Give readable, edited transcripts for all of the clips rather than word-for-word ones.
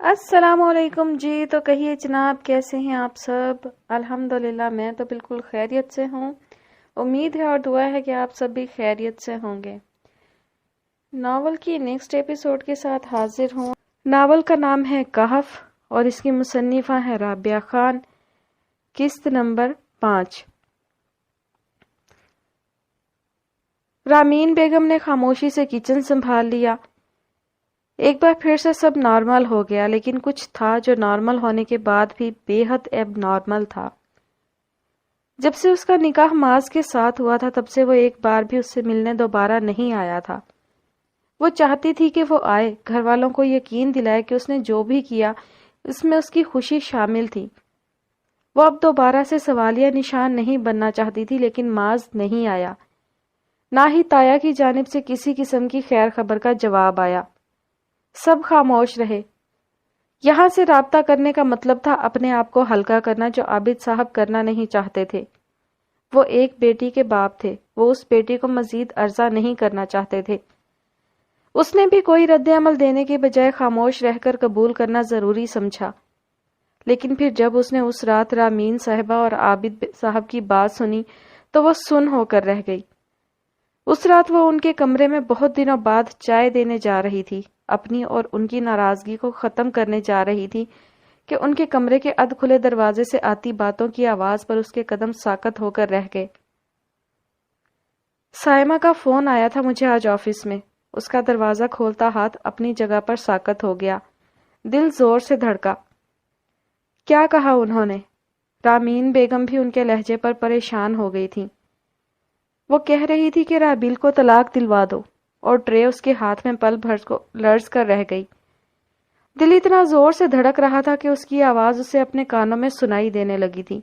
السلام علیکم جی۔ تو کہیے جناب، کیسے ہیں آپ سب؟ الحمدللہ میں تو بالکل خیریت سے ہوں۔ امید ہے اور دعا ہے کہ آپ سب بھی خیریت سے ہوں گے۔ ناول کی نیکسٹ ایپیسوڈ کے ساتھ حاضر ہوں۔ ناول کا نام ہے کہف اور اس کی مصنفہ ہے رابعہ خان، قسط نمبر 5۔ رامین بیگم نے خاموشی سے کچن سنبھال لیا۔ ایک بار پھر سے سب نارمل ہو گیا، لیکن کچھ تھا جو نارمل ہونے کے بعد بھی بے حد ایب نارمل تھا۔ جب سے اس کا نکاح معاذ کے ساتھ ہوا تھا، تب سے وہ ایک بار بھی اس سے ملنے دوبارہ نہیں آیا تھا۔ وہ چاہتی تھی کہ وہ آئے، گھر والوں کو یقین دلائے کہ اس نے جو بھی کیا اس میں اس کی خوشی شامل تھی۔ وہ اب دوبارہ سے سوالیہ نشان نہیں بننا چاہتی تھی، لیکن معاذ نہیں آیا، نہ ہی تایا کی جانب سے کسی قسم کی خیر خبر کا جواب آیا۔ سب خاموش رہے۔ یہاں سے رابطہ کرنے کا مطلب تھا اپنے آپ کو ہلکا کرنا، جو عابد صاحب کرنا نہیں چاہتے تھے۔ وہ ایک بیٹی کے باپ تھے، وہ اس بیٹی کو مزید عرضہ نہیں کرنا چاہتے تھے۔ اس نے بھی کوئی رد عمل دینے کے بجائے خاموش رہ کر قبول کرنا ضروری سمجھا۔ لیکن پھر جب اس نے اس رات رامین صاحبہ اور عابد صاحب کی بات سنی تو وہ سن ہو کر رہ گئی۔ اس رات وہ ان کے کمرے میں بہت دنوں بعد چائے دینے جا رہی تھی، اپنی اور ان کی ناراضگی کو ختم کرنے جا رہی تھی کہ ان کے کمرے کے ادھ کھلے دروازے سے آتی باتوں کی آواز پر اس کے قدم ساکت ہو کر رہ گئے۔ سائمہ کا فون آیا تھا مجھے آج آفس میں۔ اس کا دروازہ کھولتا ہاتھ اپنی جگہ پر ساکت ہو گیا۔ دل زور سے دھڑکا۔ کیا کہا انہوں نے؟ رامین بیگم بھی ان کے لہجے پر پریشان ہو گئی تھی۔ وہ کہہ رہی تھی کہ رابیل کو طلاق دلوا دو، اور ٹرے اس کے ہاتھ میں پل بھر کو لرز کر رہ گئی۔ دل اتنا زور سے دھڑک رہا تھا کہ اس کی آواز اسے اپنے کانوں میں سنائی دینے لگی تھی۔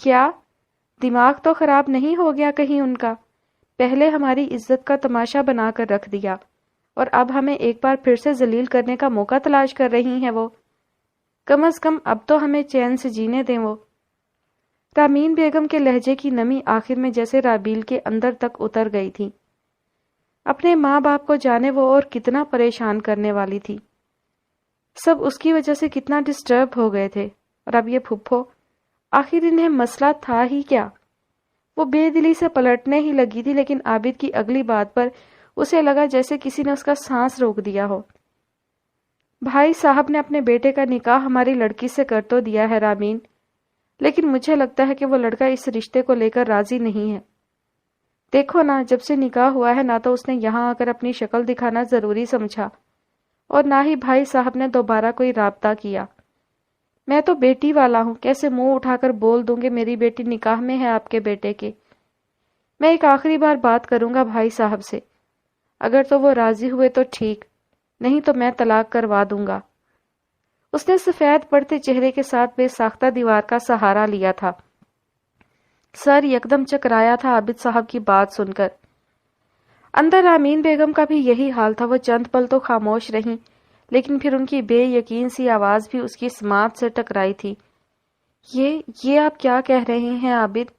کیا دماغ تو خراب نہیں ہو گیا کہیں ان کا؟ پہلے ہماری عزت کا تماشا بنا کر رکھ دیا، اور اب ہمیں ایک بار پھر سے ذلیل کرنے کا موقع تلاش کر رہی ہیں وہ۔ کم از کم اب تو ہمیں چین سے جینے دیں وہ۔ رامین بیگم کے لہجے کی نمی آخر میں جیسے رابیل کے اندر تک اتر گئی تھی۔ اپنے ماں باپ کو جانے وہ اور کتنا پریشان کرنے والی تھی۔ سب اس کی وجہ سے کتنا ڈسٹرب ہو گئے تھے، اور اب یہ پھپھو، آخر انہیں مسئلہ تھا ہی کیا؟ وہ بے دلی سے پلٹنے ہی لگی تھی، لیکن عابد کی اگلی بات پر اسے لگا جیسے کسی نے اس کا سانس روک دیا ہو۔ بھائی صاحب نے اپنے بیٹے کا نکاح ہماری لڑکی سے کر تو دیا ہے رامین، لیکن مجھے لگتا ہے کہ وہ لڑکا اس رشتے کو لے کر راضی نہیں ہے۔ دیکھو نا، جب سے نکاح ہوا ہے نہ تو اس نے یہاں آ کر اپنی شکل دکھانا ضروری سمجھا، اور نہ ہی بھائی صاحب نے دوبارہ کوئی رابطہ کیا۔ میں تو بیٹی والا ہوں، کیسے منہ اٹھا کر بول دوں کہ میری بیٹی نکاح میں ہے آپ کے بیٹے کے؟ میں ایک آخری بار بات کروں گا بھائی صاحب سے، اگر تو وہ راضی ہوئے تو ٹھیک، نہیں تو میں طلاق کروا دوں گا۔ اس نے سفید پڑتے چہرے کے ساتھ بے ساختہ دیوار کا سہارا لیا تھا۔ سر یکدم چکرایا تھا عابد صاحب کی بات سن کر۔ اندر رامین بیگم کا بھی یہی حال تھا۔ وہ چند پل تو خاموش رہیں، لیکن پھر ان کی بے یقین سی آواز بھی اس کی سماعت سے ٹکرائی تھی۔ یہ آپ کیا کہہ رہے ہیں عابد؟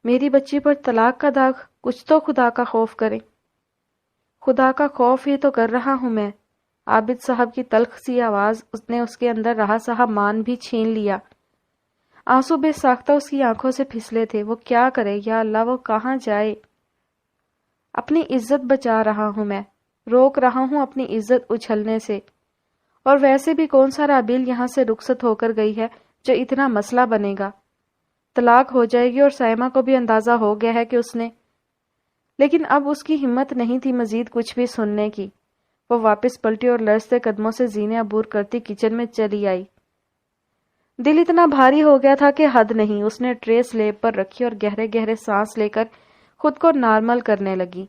میری بچی پر طلاق کا داغ؟ کچھ تو خدا کا خوف کریں۔ خدا کا خوف ہی تو کر رہا ہوں میں۔ عابد صاحب کی تلخ سی آواز اس نے اس کے اندر رہا سہا مان بھی چھین لیا۔ آنسو بے ساختہ اس کی آنکھوں سے پھسلے تھے۔ وہ کیا کرے یا اللہ، وہ کہاں جائے؟ اپنی عزت بچا رہا ہوں میں، روک رہا ہوں اپنی عزت اچھلنے سے۔ اور ویسے بھی کون سا رابیل یہاں سے رخصت ہو کر گئی ہے جو اتنا مسئلہ بنے گا؟ طلاق ہو جائے گی، اور سائمہ کو بھی اندازہ ہو گیا ہے کہ اس نے، لیکن اب اس کی ہمت نہیں تھی مزید کچھ بھی سننے کی۔ وہ واپس پلٹی اور لرزتے قدموں سے زینے عبور کرتی کچن میں چلی آئی۔ دل اتنا بھاری ہو گیا تھا کہ حد نہیں۔ اس نے ٹرے سلیب پر رکھی اور گہرے گہرے سانس لے کر خود کو نارمل کرنے لگی۔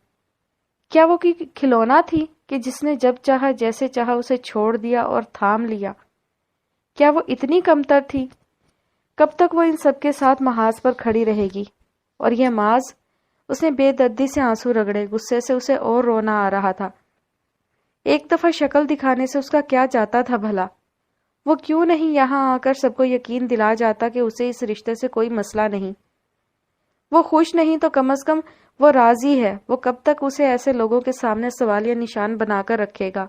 کیا وہ کی کھلونا تھی کہ جس نے جب چاہا جیسے چاہا اسے چھوڑ دیا اور تھام لیا؟ کیا وہ اتنی کمتر تھی؟ کب تک وہ ان سب کے ساتھ محاذ پر کھڑی رہے گی؟ اور یہ معاذ، اس نے بے دردی سے آنسو رگڑے، غصے سے اسے اور رونا آ رہا تھا۔ ایک دفعہ شکل دکھانے سے اس کا کیا جاتا تھا بھلا؟ وہ کیوں نہیں یہاں آ کر سب کو یقین دلا جاتا کہ اسے اس رشتے سے کوئی مسئلہ نہیں؟ وہ خوش نہیں تو کم از کم وہ راضی ہے۔ وہ کب تک اسے ایسے لوگوں کے سامنے سوالیہ نشان بنا کر رکھے گا؟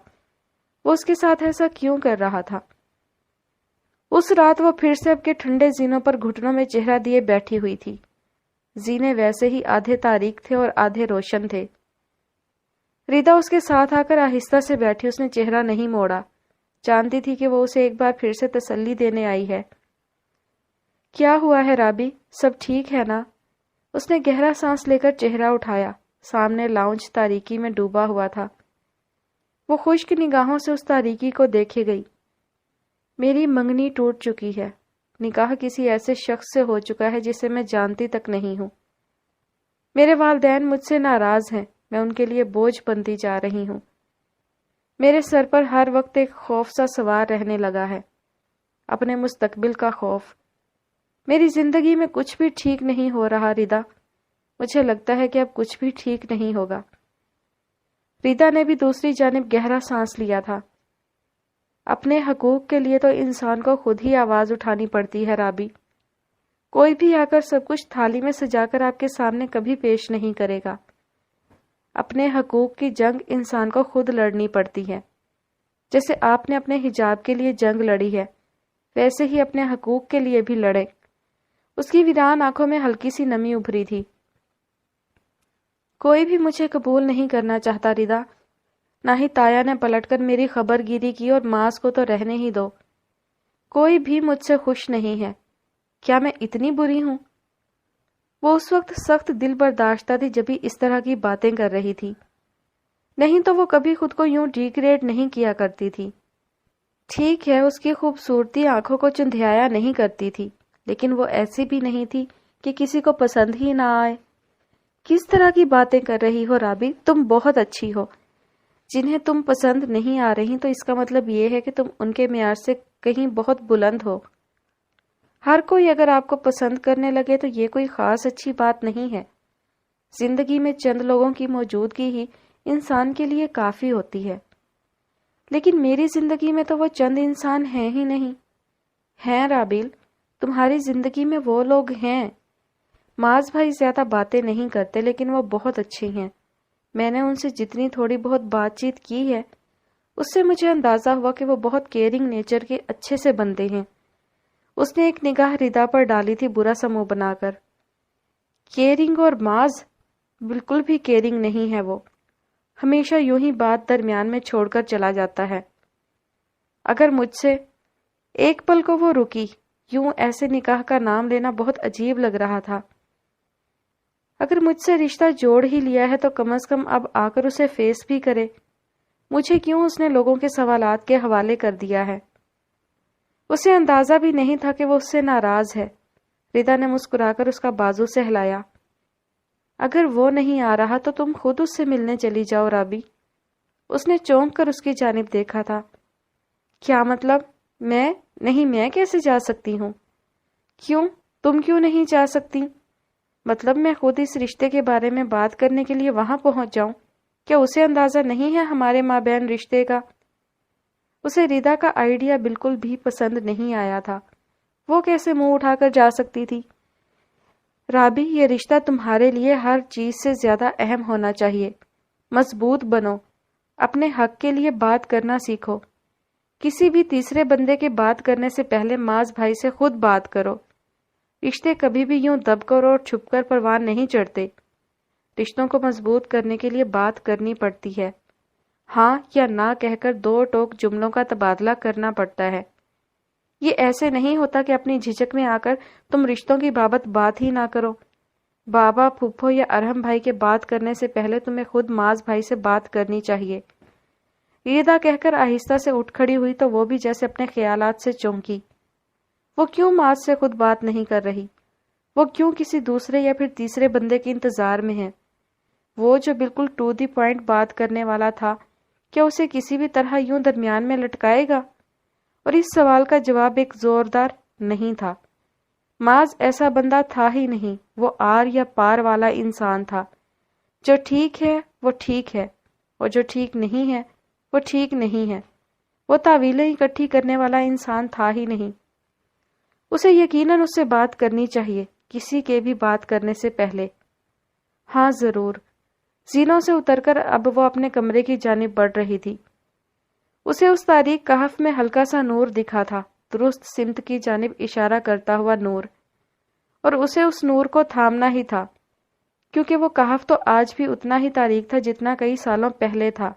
وہ اس کے ساتھ ایسا کیوں کر رہا تھا؟ اس رات وہ پھر سے اب کے ٹھنڈے زینوں پر گھٹنوں میں چہرہ دیے بیٹھی ہوئی تھی۔ زینے ویسے ہی آدھے تاریک تھے اور آدھے روشن تھے۔ ریدا اس کے ساتھ آ کر آہستہ سے بیٹھی، اس نے چہرہ نہیں موڑا، جانتی تھی کہ وہ اسے ایک بار پھر سے تسلی دینے آئی ہے۔ کیا ہوا ہے رابی؟ سب ٹھیک ہے نا؟ اس نے گہرا سانس لے کر چہرہ اٹھایا۔ سامنے لاؤنج تاریکی میں ڈوبا ہوا تھا۔ وہ خشک نگاہوں سے اس تاریکی کو دیکھے گئی۔ میری منگنی ٹوٹ چکی ہے۔ نکاح کسی ایسے شخص سے ہو چکا ہے جسے میں جانتی تک نہیں ہوں۔ میرے والدین مجھ سے ناراض ہیں، میں ان کے لیے بوجھ بنتی جا رہی ہوں۔ میرے سر پر ہر وقت ایک خوف سا سوار رہنے لگا ہے، اپنے مستقبل کا خوف۔ میری زندگی میں کچھ بھی ٹھیک نہیں ہو رہا ریدا، مجھے لگتا ہے کہ اب کچھ بھی ٹھیک نہیں ہوگا۔ ریدا نے بھی دوسری جانب گہرا سانس لیا تھا۔ اپنے حقوق کے لیے تو انسان کو خود ہی آواز اٹھانی پڑتی ہے رابی۔ کوئی بھی آ کر سب کچھ تھالی میں سجا کر آپ کے سامنے کبھی پیش نہیں کرے گا۔ اپنے حقوق کی جنگ انسان کو خود لڑنی پڑتی ہے۔ جیسے آپ نے اپنے حجاب کے لیے جنگ لڑی ہے، ویسے ہی اپنے حقوق کے لیے بھی لڑے۔ اس کی ویران آنکھوں میں ہلکی سی نمی ابھری تھی۔ کوئی بھی مجھے قبول نہیں کرنا چاہتا ریدا، نہ ہی تایا نے پلٹ کر میری خبر گیری کی، اور ماس کو تو رہنے ہی دو۔ کوئی بھی مجھ سے خوش نہیں ہے۔ کیا میں اتنی بری ہوں؟ وہ اس وقت سخت دل برداشتہ تھی جب ہی اس طرح کی باتیں کر رہی تھی، نہیں تو وہ کبھی خود کو یوں ڈیگریڈ نہیں کیا کرتی تھی۔ ٹھیک ہے، اس کی خوبصورتی آنکھوں کو چندھیایا نہیں کرتی تھی، لیکن وہ ایسی بھی نہیں تھی کہ کسی کو پسند ہی نہ آئے۔ کس طرح کی باتیں کر رہی ہو رابی؟ تم بہت اچھی ہو۔ جنہیں تم پسند نہیں آ رہی تو اس کا مطلب یہ ہے کہ تم ان کے معیار سے کہیں بہت بلند ہو۔ ہر کوئی اگر آپ کو پسند کرنے لگے تو یہ کوئی خاص اچھی بات نہیں ہے۔ زندگی میں چند لوگوں کی موجودگی ہی انسان کے لیے کافی ہوتی ہے، لیکن میری زندگی میں تو وہ چند انسان ہیں ہی نہیں۔ ہیں رابیل، تمہاری زندگی میں وہ لوگ ہیں۔ معاذ بھائی زیادہ باتیں نہیں کرتے، لیکن وہ بہت اچھے ہیں۔ میں نے ان سے جتنی تھوڑی بہت بات چیت کی ہے، اس سے مجھے اندازہ ہوا کہ وہ بہت کیئرنگ نیچر کے اچھے سے بندے ہیں۔ اس نے ایک نگاہ ریدا پر ڈالی تھی برا سا منہ بنا کر۔ کیئرنگ اور معاذ؟ بالکل بھی کیئرنگ نہیں ہے وہ، ہمیشہ یوں ہی بات درمیان میں چھوڑ کر چلا جاتا ہے۔ اگر مجھ سے ایک پل کو وہ رکی، یوں ایسے نکاح کا نام لینا بہت عجیب لگ رہا تھا۔ اگر مجھ سے رشتہ جوڑ ہی لیا ہے تو کم از کم اب آ کر اسے فیس بھی کرے۔ مجھے کیوں اس نے لوگوں کے سوالات کے حوالے کر دیا ہے؟ اسے اندازہ بھی نہیں تھا کہ وہ اس سے ناراض ہے۔ ریدا نے مسکرا کر اس کا بازو سے ہلایا۔ اگر وہ نہیں آ رہا تو تم خود اس سے ملنے چلی جاؤ رابی۔ اس نے چونک کر اس کی جانب دیکھا تھا۔ کیا مطلب؟ میں کیسے جا سکتی ہوں؟ کیوں؟ تم کیوں نہیں جا سکتی؟ مطلب میں خود اس رشتے کے بارے میں بات کرنے کے لیے وہاں پہنچ جاؤں؟ کیا اسے اندازہ نہیں ہے ہمارے مابین رشتے کا؟ اسے ریدا کا آئیڈیا بالکل بھی پسند نہیں آیا تھا۔ وہ کیسے منہ اٹھا کر جا سکتی تھی؟ رابی، یہ رشتہ تمہارے لیے ہر چیز سے زیادہ اہم ہونا چاہیے۔ مضبوط بنو، اپنے حق کے لیے بات کرنا سیکھو۔ کسی بھی تیسرے بندے کے بات کرنے سے پہلے معاذ بھائی سے خود بات کرو۔ رشتے کبھی بھی یوں دب کر اور چھپ کر پروان نہیں چڑھتے۔ رشتوں کو مضبوط کرنے کے لیے بات کرنی پڑتی ہے، ہاں یا نہ کہہ کر دو ٹوک جملوں کا تبادلہ کرنا پڑتا ہے۔ یہ ایسے نہیں ہوتا کہ اپنی جھجک میں آ کر تم رشتوں کی بابت بات ہی نہ کرو۔ بابا، پھپھو یا ارحم بھائی کے بات کرنے سے پہلے تمہیں خود معاذ بھائی سے بات کرنی چاہیے۔ ریدا کہہ کر آہستہ سے اٹھ کھڑی ہوئی تو وہ بھی جیسے اپنے خیالات سے چونکی۔ وہ کیوں معاذ سے خود بات نہیں کر رہی؟ وہ کیوں کسی دوسرے یا پھر تیسرے بندے کے انتظار میں ہے؟ وہ جو بالکل ٹو دی پوائنٹ بات کرنے والا تھا، کیا اسے کسی بھی طرح یوں درمیان میں لٹکائے گا؟ اور اس سوال کا جواب ایک زوردار نہیں تھا۔ معاذ ایسا بندہ تھا ہی نہیں، وہ آر یا پار والا انسان تھا۔ جو ٹھیک ہے وہ ٹھیک ہے، اور جو ٹھیک نہیں ہے وہ ٹھیک نہیں ہے۔ وہ تعویلیں اکٹھی کرنے والا انسان تھا ہی نہیں۔ اسے یقیناً اس سے بات کرنی چاہیے، کسی کے بھی بات کرنے سے پہلے۔ ہاں ضرور۔ زینوں سے اتر کر اب وہ اپنے کمرے کی جانب بڑھ رہی تھی۔ اسے اس تاریک کہف میں ہلکا سا نور دکھا تھا، درست سمت کی جانب اشارہ کرتا ہوا نور، اور اسے اس نور کو تھامنا ہی تھا، کیونکہ وہ کہف تو آج بھی اتنا ہی تاریک تھا جتنا کئی سالوں پہلے تھا۔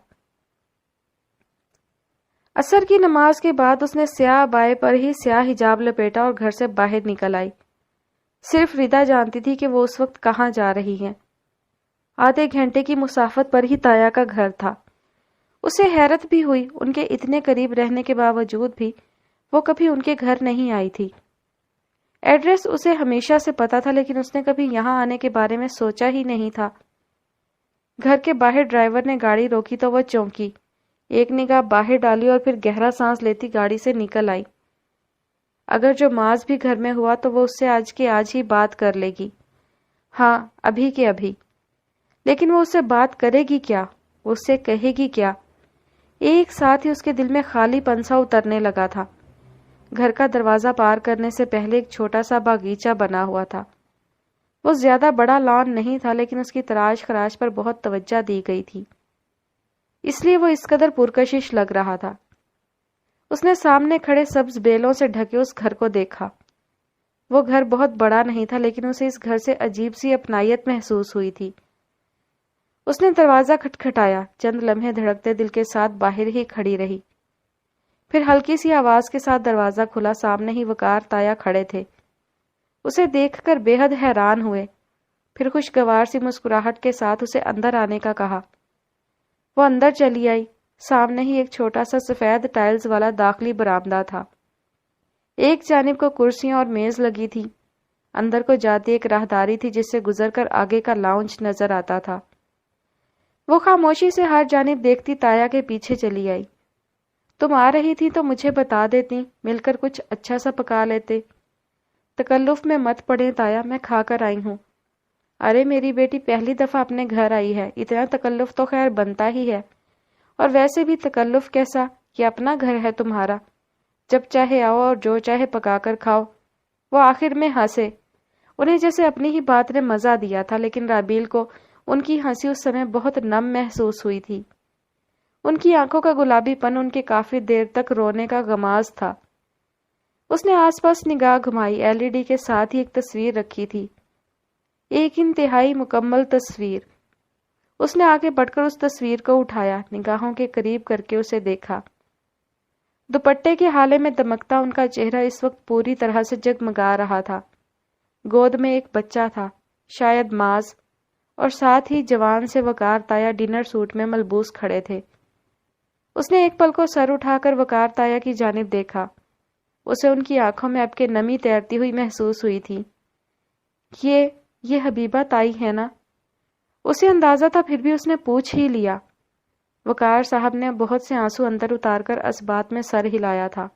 عصر کی نماز کے بعد اس نے سیاہ عبائے پر ہی سیاہ حجاب لپیٹا اور گھر سے باہر نکل آئی۔ صرف ردا جانتی تھی کہ وہ اس وقت کہاں جا رہی ہیں۔ آدھے گھنٹے کی مسافت پر ہی تایا کا گھر تھا۔ اسے حیرت بھی ہوئی، ان کے اتنے قریب رہنے کے باوجود بھی وہ کبھی ان کے گھر نہیں آئی تھی۔ ایڈریس اسے ہمیشہ سے پتا تھا، لیکن اس نے کبھی یہاں آنے کے بارے میں سوچا ہی نہیں تھا۔ گھر کے باہر ڈرائیور نے گاڑی روکی تو وہ چونکی، ایک نگاہ باہر ڈالی اور پھر گہرا سانس لیتی گاڑی سے نکل آئی۔ اگر جو معاذ بھی گھر میں ہوا تو وہ اس سے آج کے آج ہی بات کر لے گی، ہاں ابھی کے ابھی، لیکن وہ اس سے بات کرے گی کیا، وہ اس سے کہے گی کیا؟ ایک ساتھ ہی اس کے دل میں خالی پن سا اترنے لگا تھا۔ گھر کا دروازہ پار کرنے سے پہلے ایک چھوٹا سا باغیچہ بنا ہوا تھا۔ وہ زیادہ بڑا لان نہیں تھا، لیکن اس کی تراش خراش پر بہت توجہ دی گئی تھی، اس لیے وہ اس قدر پرکشش لگ رہا تھا۔ اس نے سامنے کھڑے سبز بیلوں سے ڈھکے اس گھر کو دیکھا۔ وہ گھر بہت بڑا نہیں تھا، لیکن اسے اس گھر سے عجیب سی اپنائیت محسوس ہوئی تھی۔ اس نے دروازہ کھٹکھٹایا، چند لمحے دھڑکتے دل کے ساتھ باہر ہی کھڑی رہی۔ پھر ہلکی سی آواز کے ساتھ دروازہ کھلا، سامنے ہی وقار تایا کھڑے تھے۔ اسے دیکھ کر بے حد حیران ہوئے، پھر خوشگوار سی مسکراہٹ کے ساتھ اسے اندر آنے کا کہا۔ وہ اندر چلی آئی۔ سامنے ہی ایک چھوٹا سا سفید ٹائلز والا داخلی برآمدہ تھا۔ ایک جانب کو کرسیاں اور میز لگی تھی، اندر کو جاتی ایک راہداری تھی جس سے گزر کر آگے کا لاؤنج نظر آتا تھا۔ وہ خاموشی سے ہر جانب دیکھتی تایا کے پیچھے چلی آئی۔ تم آ رہی تھی تو مجھے بتا دیتی، مل کر کچھ اچھا سا پکا لیتے۔ تکلف میں مت پڑے تایا، میں کھا کر آئی ہوں۔ ارے میری بیٹی پہلی دفعہ اپنے گھر آئی ہے، اتنا تکلف تو خیر بنتا ہی ہے، اور ویسے بھی تکلف کیسا، یہ اپنا گھر ہے تمہارا، جب چاہے آؤ اور جو چاہے پکا کر کھاؤ۔ وہ آخر میں ہنسے، انہیں جیسے اپنی ہی بات نے مزہ دیا تھا، لیکن رابیل کو ان کی ہنسی اس سمے بہت نم محسوس ہوئی تھی۔ ان کی آنکھوں کا گلابی پن ان کے کافی دیر تک رونے کا غماز تھا۔ اس نے آس پاس نگاہ گھمائی، LED کے ساتھ ہی ایک تصویر رکھی تھی، ایک انتہائی مکمل تصویر۔ اس نے آگے بڑھ کر اس تصویر کو اٹھایا، نگاہوں کے قریب کر کے اسے دیکھا۔ دوپٹے کے ہالے میں دمکتا ان کا چہرہ اس وقت پوری طرح سے جگمگا رہا تھا۔ گود میں ایک بچہ تھا، شاید معاذ، اور ساتھ ہی جوان سے وقار تایا ڈنر سوٹ میں ملبوس کھڑے تھے۔ اس نے ایک پل کو سر اٹھا کر وقار تایا کی جانب دیکھا۔ اسے ان کی آنکھوں میں اب کے نمی تیرتی ہوئی محسوس ہوئی تھی۔ یہ حبیبہ تائی ہے نا؟ اسے اندازہ تھا، پھر بھی اس نے پوچھ ہی لیا۔ وقار صاحب نے بہت سے آنسو اندر اتار کر اس بات میں سر ہلایا تھا۔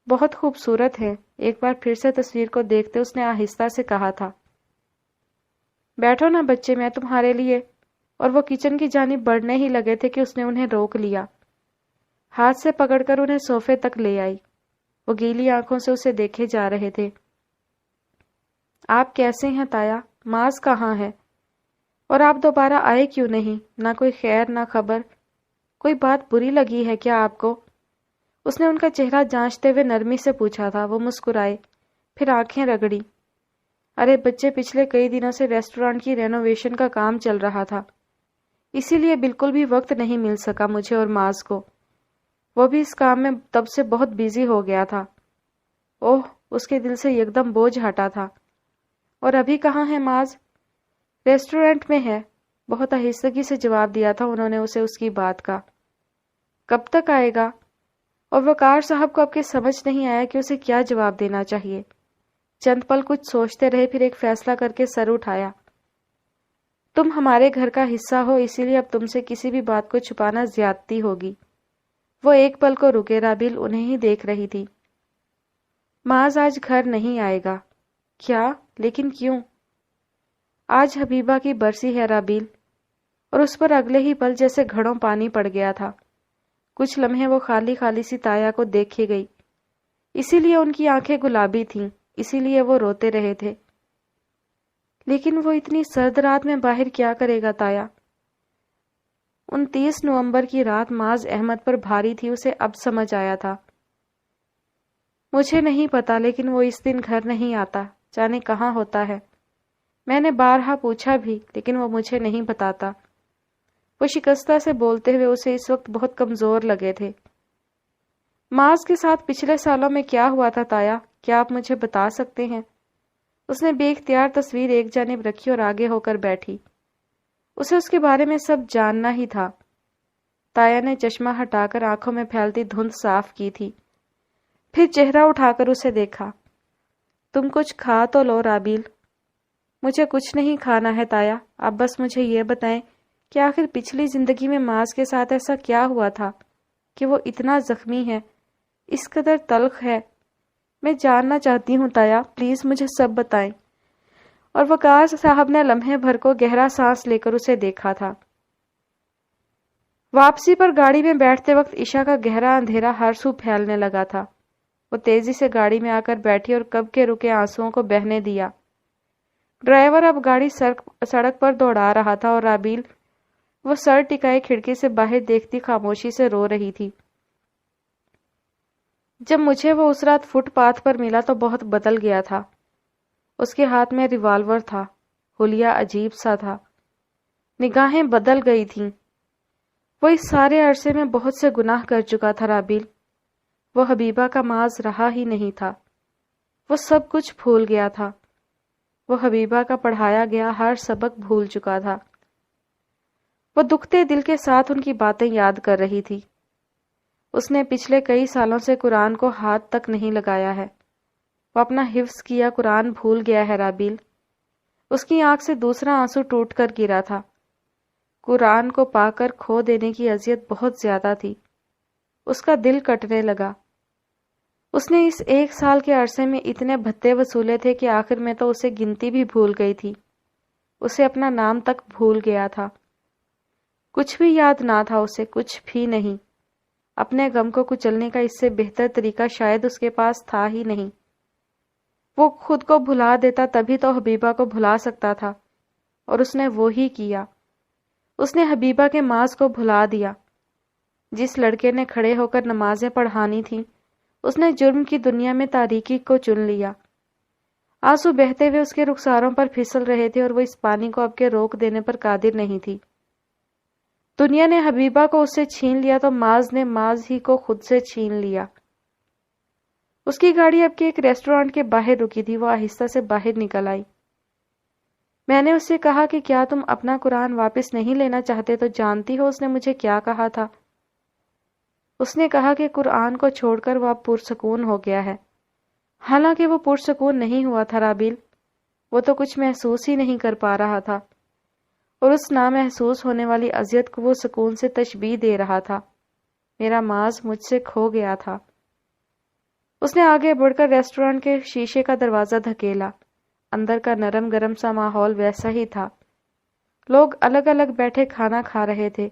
بہت خوبصورت ہے، ایک بار پھر سے تصویر کو دیکھتے اس نے آہستہ سے کہا تھا۔ بیٹھو نا بچے، میں تمہارے لیے، اور وہ کچن کی جانب بڑھنے ہی لگے تھے کہ اس نے انہیں روک لیا، ہاتھ سے پکڑ کر انہیں صوفے تک لے آئی۔ وہ گیلی آنکھوں سے اسے دیکھے جا رہے تھے۔ آپ کیسے ہیں تایا؟ معاذ کہاں ہے؟ اور آپ دوبارہ آئے کیوں نہیں؟ نہ کوئی خیر نہ خبر، کوئی بات بری لگی ہے کیا آپ کو؟ اس نے ان کا چہرہ جانچتے ہوئے نرمی سے پوچھا تھا۔ وہ مسکرائے، پھر آنکھیں رگڑی۔ ارے بچے، پچھلے کئی دنوں سے ریسٹورانٹ کی رینوویشن کا کام چل رہا تھا، اسی لیے بالکل بھی وقت نہیں مل سکا مجھے اور معاذ کو۔ وہ بھی اس کام میں تب سے بہت بیزی ہو گیا تھا۔ اوہ، اس کے دل سے یکدم بوجھ ہٹا تھا۔ اور ابھی کہاں ہے معاذ؟ ریسٹورانٹ میں ہے، بہت آہستگی سے جواب دیا تھا انہوں نے اسے اس کی بات کا۔ کب تک آئے گا؟ اور وقار صاحب کو اب کے سمجھ نہیں آیا کہ اسے کیا جواب دینا چاہیے۔ چند پل کچھ سوچتے رہے، پھر ایک فیصلہ کر کے سر اٹھایا۔ تم ہمارے گھر کا حصہ ہو، اسی لیے اب تم سے کسی بھی بات کو چھپانا زیادتی ہوگی۔ وہ ایک پل کو رکے، رابیل انہیں ہی دیکھ رہی تھی۔ معاذ آج گھر نہیں آئے گا۔ کیا؟ لیکن کیوں؟ آج حبیبہ کی برسی ہے رابیل، اور اس پر اگلے ہی پل جیسے گھڑوں پانی پڑ گیا تھا۔ کچھ لمحے وہ خالی خالی سی تایا کو دیکھے گئی، اسی لیے ان کی آنکھیں گلابی تھیں، اسی لیے وہ روتے رہے تھے۔ لیکن وہ اتنی سرد رات میں باہر کیا کرے گا تایا؟ 29 نومبر کی رات معاذ احمد پر بھاری تھی، اسے اب سمجھ آیا تھا۔ مجھے نہیں پتا، لیکن وہ اس دن گھر نہیں آتا، جانے کہاں ہوتا ہے۔ میں نے بارہا پوچھا بھی، لیکن وہ مجھے نہیں بتاتا۔ وہ شکستہ سے بولتے ہوئے اسے اس وقت بہت کمزور لگے تھے۔ معاذ کے ساتھ پچھلے سالوں میں کیا ہوا تھا تایا؟ کیا آپ مجھے بتا سکتے ہیں؟ اس نے بے اختیار تصویر ایک جانب رکھی اور آگے ہو کر بیٹھی۔ اسے اس کے بارے میں سب جاننا ہی تھا۔ تایا نے چشمہ ہٹا کر آنکھوں میں پھیلتی دھند صاف کی تھی، پھر چہرہ اٹھا کر اسے دیکھا۔ تم کچھ کھا تو لو رابیل۔ مجھے کچھ نہیں کھانا ہے تایا، آپ بس مجھے یہ بتائیں کہ آخر پچھلی زندگی میں معاذ کے ساتھ ایسا کیا ہوا تھا کہ وہ اتنا زخمی ہے، اس قدر تلخ ہے۔ میں جاننا چاہتی ہوں تایا، پلیز مجھے سب بتائیں۔ اور وقار صاحب نے لمحے بھر کو گہرا سانس لے کر اسے دیکھا تھا۔ واپسی پر گاڑی میں بیٹھتے وقت عشاء کا گہرا اندھیرا ہر سو پھیلنے لگا تھا۔ وہ تیزی سے گاڑی میں آ کر بیٹھی اور کب کے رکے آنسوؤں کو بہنے دیا۔ ڈرائیور اب گاڑی سڑک پر دوڑا رہا تھا اور رابیل وہ سر ٹکائے کھڑکی سے باہر دیکھتی خاموشی سے رو رہی تھی۔ جب مجھے وہ اس رات فٹ پاتھ پر ملا تو بہت بدل گیا تھا۔ اس کے ہاتھ میں ریوالور تھا، حلیہ عجیب سا تھا، نگاہیں بدل گئی تھیں۔ وہ اس سارے عرصے میں بہت سے گناہ کر چکا تھا رابیل۔ وہ حبیبہ کا معاذ رہا ہی نہیں تھا، وہ سب کچھ بھول گیا تھا۔ وہ حبیبہ کا پڑھایا گیا ہر سبق بھول چکا تھا۔ وہ دکھتے دل کے ساتھ ان کی باتیں یاد کر رہی تھی۔ اس نے پچھلے کئی سالوں سے قرآن کو ہاتھ تک نہیں لگایا ہے۔ وہ اپنا حفظ کیا قرآن بھول گیا ہے رابیل۔ اس کی آنکھ سے دوسرا آنسو ٹوٹ کر گرا تھا۔ قرآن کو پا کر کھو دینے کی اذیت بہت زیادہ تھی۔ اس کا دل کٹنے لگا۔ اس نے اس 1 سال کے عرصے میں اتنے بھتے وصولے تھے کہ آخر میں تو اسے گنتی بھی بھول گئی تھی۔ اسے اپنا نام تک بھول گیا تھا۔ کچھ بھی یاد نہ تھا اسے، کچھ بھی نہیں۔ اپنے غم کو کچلنے کا اس سے بہتر طریقہ شاید اس کے پاس تھا ہی نہیں۔ وہ خود کو بھلا دیتا تبھی تو حبیبہ کو بھلا سکتا تھا، اور اس نے وہی کیا۔ اس نے حبیبہ کے معاذ کو بھلا دیا۔ جس لڑکے نے کھڑے ہو کر نمازیں پڑھانی تھیں، اس نے جرم کی دنیا میں تاریکی کو چن لیا۔ آنسو بہتے ہوئے اس کے رخساروں پر پھسل رہے تھے اور وہ اس پانی کو اب کے روک دینے پر قادر نہیں تھی۔ دنیا نے حبیبہ کو اس سے چھین لیا تو معاذ نے معاذ ہی کو خود سے چھین لیا۔ اس کی گاڑی اب کے ایک ریسٹورانٹ کے باہر رکی تھی۔ وہ آہستہ سے باہر نکل آئی۔ میں نے اس سے کہا کہ کیا تم اپنا قرآن واپس نہیں لینا چاہتے؟ تو جانتی ہو اس نے مجھے کیا کہا تھا؟ اس نے کہا کہ قرآن کو چھوڑ کر وہ اب پرسکون ہو گیا ہے۔ حالانکہ وہ پرسکون نہیں ہوا تھا رابیل، وہ تو کچھ محسوس ہی نہیں کر پا رہا تھا، اور اس نامحسوس ہونے والی اذیت کو وہ سکون سے تشبیہ دے رہا تھا۔ میرا معاذ مجھ سے کھو گیا تھا۔ اس نے آگے بڑھ کر ریسٹورانٹ کے شیشے کا دروازہ دھکیلا۔ اندر کا نرم گرم سا ماحول ویسا ہی تھا۔ لوگ الگ الگ بیٹھے کھانا کھا رہے تھے۔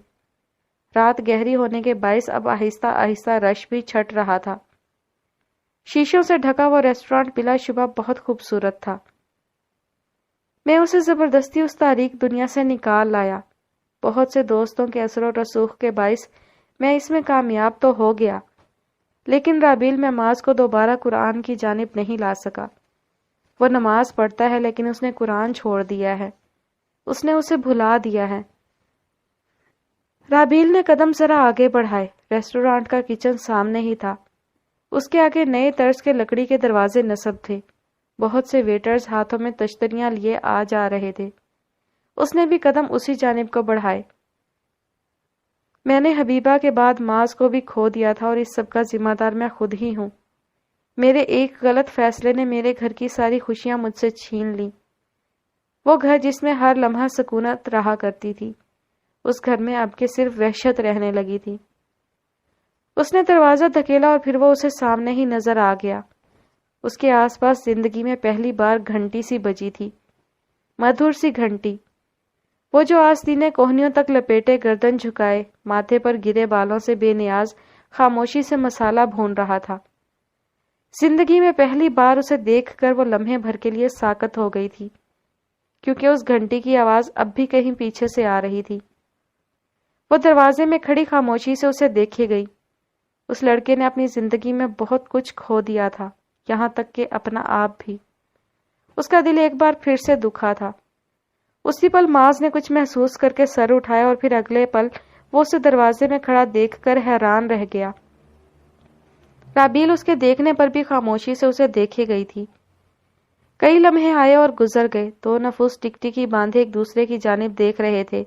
رات گہری ہونے کے باعث اب آہستہ آہستہ رش بھی چھٹ رہا تھا۔ شیشوں سے ڈھکا وہ ریسٹورانٹ بلا شبہ بہت خوبصورت تھا۔ میں اسے زبردستی اس تاریک دنیا سے نکال لایا۔ بہت سے دوستوں کے اثر و رسوخ کے باعث میں اس میں کامیاب تو ہو گیا، لیکن رابیل میں معاذ کو دوبارہ قرآن کی جانب نہیں لا سکا۔ وہ نماز پڑھتا ہے لیکن اس نے قرآن چھوڑ دیا ہے، اس نے اسے بھلا دیا ہے۔ رابیل نے قدم ذرا آگے بڑھائے۔ ریسٹورانٹ کا کچن سامنے ہی تھا۔ اس کے آگے نئے طرز کے لکڑی کے دروازے نصب تھے۔ بہت سے ویٹرز ہاتھوں میں تشتریاں لیے آ جا رہے تھے۔ اس نے بھی قدم اسی جانب کو بڑھائے۔ میں نے حبیبہ کے بعد معاذ کو بھی کھو دیا تھا اور اس سب کا ذمہ دار میں خود ہی ہوں۔ میرے ایک غلط فیصلے نے میرے گھر کی ساری خوشیاں مجھ سے چھین لی۔ وہ گھر جس میں ہر لمحہ سکونت رہا کرتی تھی، اس گھر میں اب کے صرف وحشت رہنے لگی تھی۔ اس نے دروازہ دھکیلا اور پھر وہ اسے سامنے ہی نظر آ گیا۔ اس کے آس پاس زندگی میں پہلی بار گھنٹی سی بجی تھی، مدھر سی گھنٹی۔ وہ جو آستینے کوہنیوں تک لپیٹے گردن جھکائے، ماتھے پر گرے بالوں سے بے نیاز خاموشی سے مسالہ بھون رہا تھا۔ زندگی میں پہلی بار اسے دیکھ کر وہ لمحے بھر کے لیے ساکت ہو گئی تھی، کیونکہ اس گھنٹی کی آواز اب بھی کہیں پیچھے سے آ رہی تھی۔ وہ دروازے میں کھڑی خاموشی سے اسے دیکھے گئی۔ اس لڑکے نے اپنی زندگی میں بہت کچھ کھو دیا تھا، یہاں تک کہ اپنا آپ بھی۔ اس کا دل ایک بار پھر سے دکھا تھا۔ اسی پل معاذ نے کچھ محسوس کر کے سر اٹھایا اور پھر اگلے پل وہ اسے دروازے میں کھڑا دیکھ کر حیران رہ گیا۔ رابیل اس کے دیکھنے پر بھی خاموشی سے اسے دیکھے گئی تھی۔ کئی لمحے آئے اور گزر گئے، دو نفوس ٹکٹکی باندھے ایک دوسرے کی جانب دیکھ رہے تھے،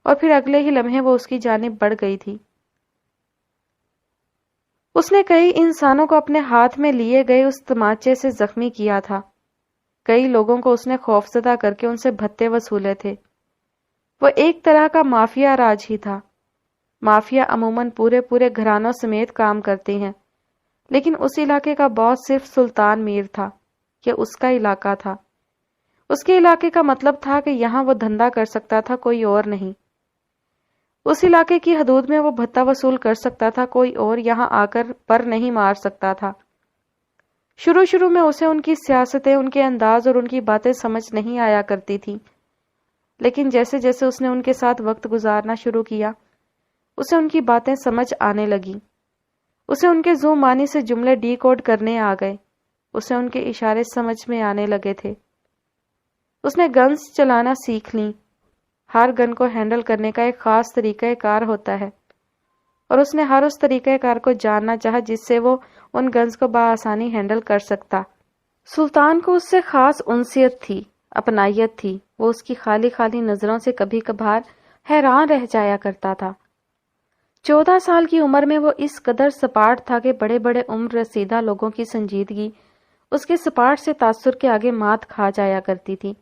اور پھر اگلے ہی لمحے وہ اس کی جانب بڑھ گئی تھی۔ اس نے کئی انسانوں کو اپنے ہاتھ میں لیے گئے اس تماچے سے زخمی کیا تھا۔ کئی لوگوں کو اس نے خوفزدہ کر کے ان سے بھتے وصولے تھے۔ وہ ایک طرح کا مافیا راج ہی تھا۔ مافیا عموماً پورے گھرانوں سمیت کام کرتے ہیں، لیکن اس علاقے کا باس صرف سلطان میر تھا۔ یہ اس کا علاقہ تھا۔ اس کے علاقے کا مطلب تھا کہ یہاں وہ دھندا کر سکتا تھا، کوئی اور نہیں۔ اس علاقے کی حدود میں وہ بھتہ وصول کر سکتا تھا، کوئی اور یہاں آ کر پر نہیں مار سکتا تھا۔ شروع میں اسے ان کی سیاستیں، ان کے انداز اور ان کی باتیں سمجھ نہیں آیا کرتی تھی، لیکن جیسے جیسے اس نے ان کے ساتھ وقت گزارنا شروع کیا، اسے ان کی باتیں سمجھ آنے لگیں۔ اسے ان کے ذو معنی سے جملے ڈی کوڈ کرنے آ گئے، اسے ان کے اشارے سمجھ میں آنے لگے تھے۔ اس نے گنز چلانا سیکھ لیں۔ ہر گن کو ہینڈل کرنے کا ایک خاص طریقہ کار ہوتا ہے، اور اس نے ہر اس طریقہ کار کو جاننا چاہا جس سے وہ ان گنز کو بآسانی ہینڈل کر سکتا۔ سلطان کو اس سے خاص انسیت تھی، اپنائیت تھی۔ وہ اس کی خالی خالی نظروں سے کبھی کبھار حیران رہ جایا کرتا تھا۔ 14 سال کی عمر میں وہ اس قدر سپاٹ تھا کہ بڑے بڑے عمر رسیدہ لوگوں کی سنجیدگی اس کے سپاٹ سے تاثر کے آگے مات کھا جایا کرتی تھی۔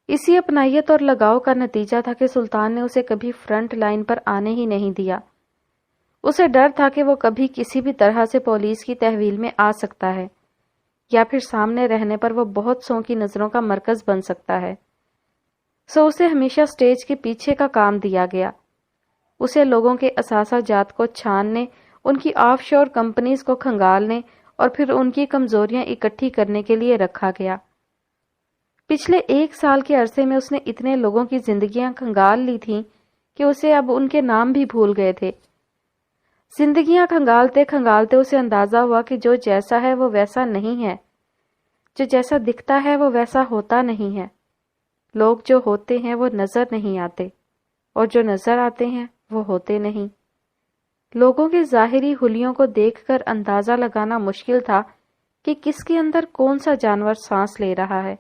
اسی اپنائیت اور لگاؤ کا نتیجہ تھا کہ سلطان نے اسے کبھی فرنٹ لائن پر آنے ہی نہیں دیا۔ اسے ڈر تھا کہ وہ کبھی کسی بھی طرح سے پولیس کی تحویل میں آ سکتا ہے، یا پھر سامنے رہنے پر وہ بہت سو کی نظروں کا مرکز بن سکتا ہے۔ سو اسے ہمیشہ سٹیج کے پیچھے کا کام دیا گیا۔ اسے لوگوں کے اثاثہ جات کو چھاننے، ان کی آف شور کمپنیز کو کھنگالنے اور پھر ان کی کمزوریاں اکٹھی کرنے کے لیے رکھا گیا۔ پچھلے 1 سال کے عرصے میں اس نے اتنے لوگوں کی زندگیاں کھنگال لی تھیں کہ اسے اب ان کے نام بھی بھول گئے تھے۔ زندگیاں کھنگالتے کھنگالتے اسے اندازہ ہوا کہ جو جیسا ہے وہ ویسا نہیں ہے، جو جیسا دکھتا ہے وہ ویسا ہوتا نہیں ہے۔ لوگ جو ہوتے ہیں وہ نظر نہیں آتے، اور جو نظر آتے ہیں وہ ہوتے نہیں۔ لوگوں کے ظاہری حلیوں کو دیکھ کر اندازہ لگانا مشکل تھا کہ کس کے اندر کون سا جانور سانس لے رہا ہے۔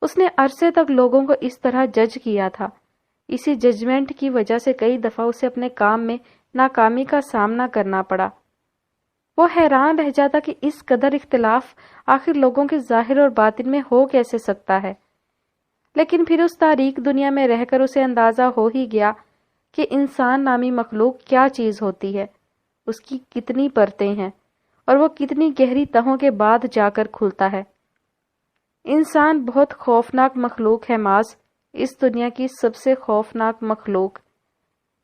اس نے عرصے تک لوگوں کو اس طرح جج کیا تھا۔ اسی ججمنٹ کی وجہ سے کئی دفعہ اسے اپنے کام میں ناکامی کا سامنا کرنا پڑا۔ وہ حیران رہ جاتا کہ اس قدر اختلاف آخر لوگوں کے ظاہر اور باطن میں ہو کیسے سکتا ہے، لیکن پھر اس تاریک دنیا میں رہ کر اسے اندازہ ہو ہی گیا کہ انسان نامی مخلوق کیا چیز ہوتی ہے، اس کی کتنی پرتیں ہیں، اور وہ کتنی گہری تہوں کے بعد جا کر کھلتا ہے۔ انسان بہت خوفناک مخلوق ہے معاذ، اس دنیا کی سب سے خوفناک مخلوق۔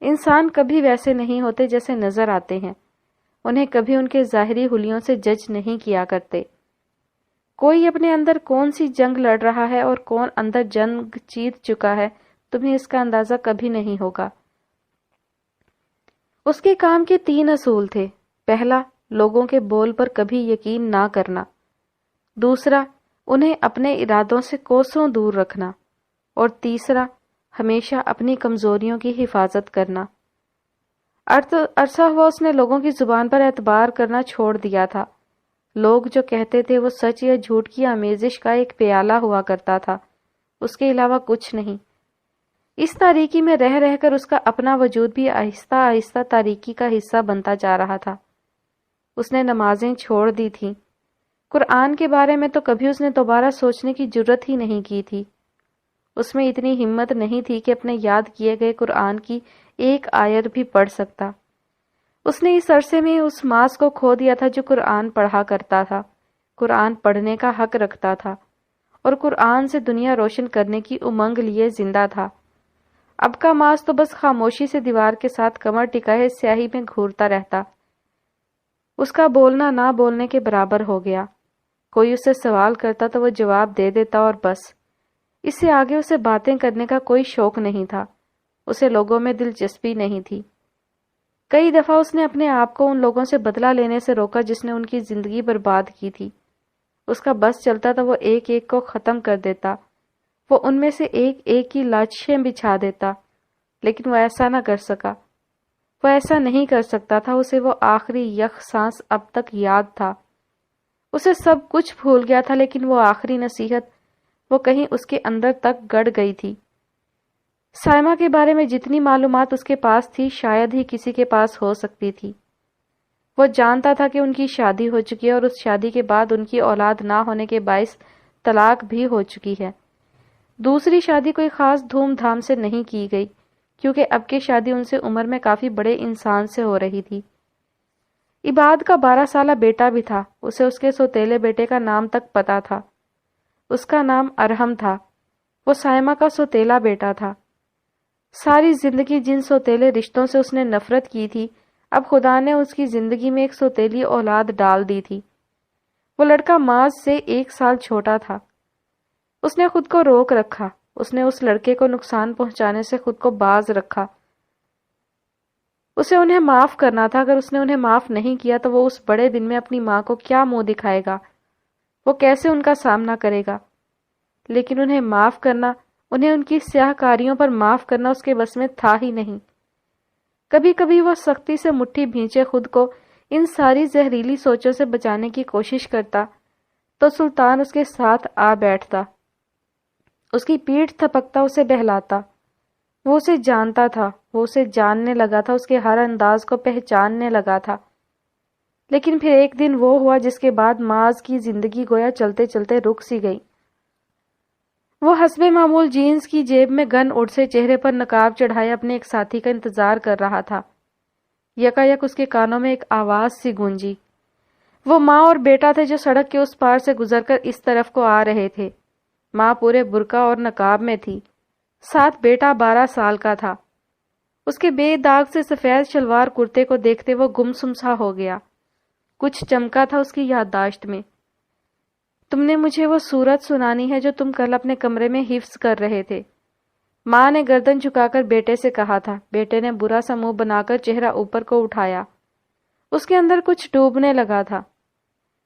انسان کبھی ویسے نہیں ہوتے جیسے نظر آتے ہیں، انہیں کبھی ان کے ظاہری حلیوں سے جج نہیں کیا کرتے۔ کوئی اپنے اندر کون سی جنگ لڑ رہا ہے اور کون اندر جنگ جیت چکا ہے، تمہیں اس کا اندازہ کبھی نہیں ہوگا۔ اس کے کام کے 3 اصول تھے۔ پہلا، لوگوں کے بول پر کبھی یقین نہ کرنا۔ دوسرا، انہیں اپنے ارادوں سے کوسوں دور رکھنا۔ اور تیسرا، ہمیشہ اپنی کمزوریوں کی حفاظت کرنا۔ عرصہ ہوا اس نے لوگوں کی زبان پر اعتبار کرنا چھوڑ دیا تھا۔ لوگ جو کہتے تھے وہ سچ یا جھوٹ کی آمیزش کا ایک پیالہ ہوا کرتا تھا، اس کے علاوہ کچھ نہیں۔ اس تاریکی میں رہ رہ کر اس کا اپنا وجود بھی آہستہ آہستہ تاریکی کا حصہ بنتا جا رہا تھا۔ اس نے نمازیں چھوڑ دی تھیں۔ قرآن کے بارے میں تو کبھی اس نے دوبارہ سوچنے کی جرت ہی نہیں کی تھی۔ اس میں اتنی ہمت نہیں تھی کہ اپنے یاد کیے گئے قرآن کی ایک آیت بھی پڑھ سکتا۔ اس نے اس عرصے میں اس معاذ کو کھو دیا تھا جو قرآن پڑھا کرتا تھا، قرآن پڑھنے کا حق رکھتا تھا، اور قرآن سے دنیا روشن کرنے کی امنگ لیے زندہ تھا۔ اب کا معاذ تو بس خاموشی سے دیوار کے ساتھ کمر ٹکائے سیاہی میں گھورتا رہتا۔ اس کا بولنا نہ بولنے کے برابر ہو گیا۔ کوئی اسے سوال کرتا تو وہ جواب دے دیتا اور بس۔ اس سے آگے اسے باتیں کرنے کا کوئی شوق نہیں تھا۔ اسے لوگوں میں دلچسپی نہیں تھی۔ کئی دفعہ اس نے اپنے آپ کو ان لوگوں سے بدلہ لینے سے روکا جس نے ان کی زندگی برباد کی تھی۔ اس کا بس چلتا تھا وہ ایک ایک کو ختم کر دیتا، وہ ان میں سے ایک ایک کی لاشیں بچھا دیتا، لیکن وہ ایسا نہ کر سکا۔ وہ ایسا نہیں کر سکتا تھا، اسے وہ آخری یک سانس اب تک یاد تھا۔ اسے سب کچھ بھول گیا تھا، لیکن وہ آخری نصیحت وہ کہیں اس کے اندر تک گڑ گئی تھی۔ سائمہ کے بارے میں جتنی معلومات اس کے پاس تھی شاید ہی کسی کے پاس ہو سکتی تھی۔ وہ جانتا تھا کہ ان کی شادی ہو چکی ہے اور اس شادی کے بعد ان کی اولاد نہ ہونے کے باعث طلاق بھی ہو چکی ہے۔ دوسری شادی کوئی خاص دھوم دھام سے نہیں کی گئی کیونکہ اب کی شادی ان سے عمر میں کافی بڑے انسان سے ہو رہی تھی۔ عباد کا 12 سالہ بیٹا بھی تھا، اسے اس کے سوتیلے بیٹے کا نام تک پتا تھا۔ اس کا نام ارحم تھا، وہ سائمہ کا سوتیلا بیٹا تھا۔ ساری زندگی جن سوتیلے رشتوں سے اس نے نفرت کی تھی، اب خدا نے اس کی زندگی میں ایک سوتیلی اولاد ڈال دی تھی۔ وہ لڑکا معاذ سے 1 سال چھوٹا تھا۔ اس نے خود کو روک رکھا، اس نے اس لڑکے کو نقصان پہنچانے سے خود کو باز رکھا۔ اسے انہیں معاف کرنا تھا، اگر اس نے انہیں معاف نہیں کیا تو وہ اس بڑے دن میں اپنی ماں کو کیا منہ دکھائے گا، وہ کیسے ان کا سامنا کرے گا۔ لیکن انہیں معاف کرنا، انہیں ان کی سیاہ کاریوں پر معاف کرنا اس کے بس میں تھا ہی نہیں۔ کبھی کبھی وہ سختی سے مٹھی بھینچے خود کو ان ساری زہریلی سوچوں سے بچانے کی کوشش کرتا تو سلطان اس کے ساتھ آ بیٹھتا، اس کی پیٹھ تھپکتا، اسے بہلاتا۔ وہ اسے جانتا تھا، وہ اسے جاننے لگا تھا، اس کے ہر انداز کو پہچاننے لگا تھا۔ لیکن پھر ایک دن وہ ہوا جس کے بعد معاذ کی زندگی گویا چلتے چلتے رک سی گئی۔ وہ حسب معمول جینز کی جیب میں گن اڑ سے چہرے پر نقاب چڑھائے اپنے ایک ساتھی کا انتظار کر رہا تھا۔ یکایک اس کے کانوں میں ایک آواز سی گونجی۔ وہ ماں اور بیٹا تھے جو سڑک کے اس پار سے گزر کر اس طرف کو آ رہے تھے۔ ماں پورے برقع اور نقاب میں تھی، ساتھ بیٹا 12 سال کا تھا۔ اس کے بے داغ سے سفید شلوار کرتے کو دیکھتے وہ گمسم سا ہو گیا۔ کچھ چمکا تھا اس کی یادداشت میں۔ تم نے مجھے وہ صورت سنانی ہے جو تم کل اپنے کمرے میں حفظ کر رہے تھے، ماں نے گردن جھکا کر بیٹے سے کہا تھا۔ بیٹے نے برا سا منہ بنا کر چہرہ اوپر کو اٹھایا، اس کے اندر کچھ ڈوبنے لگا تھا۔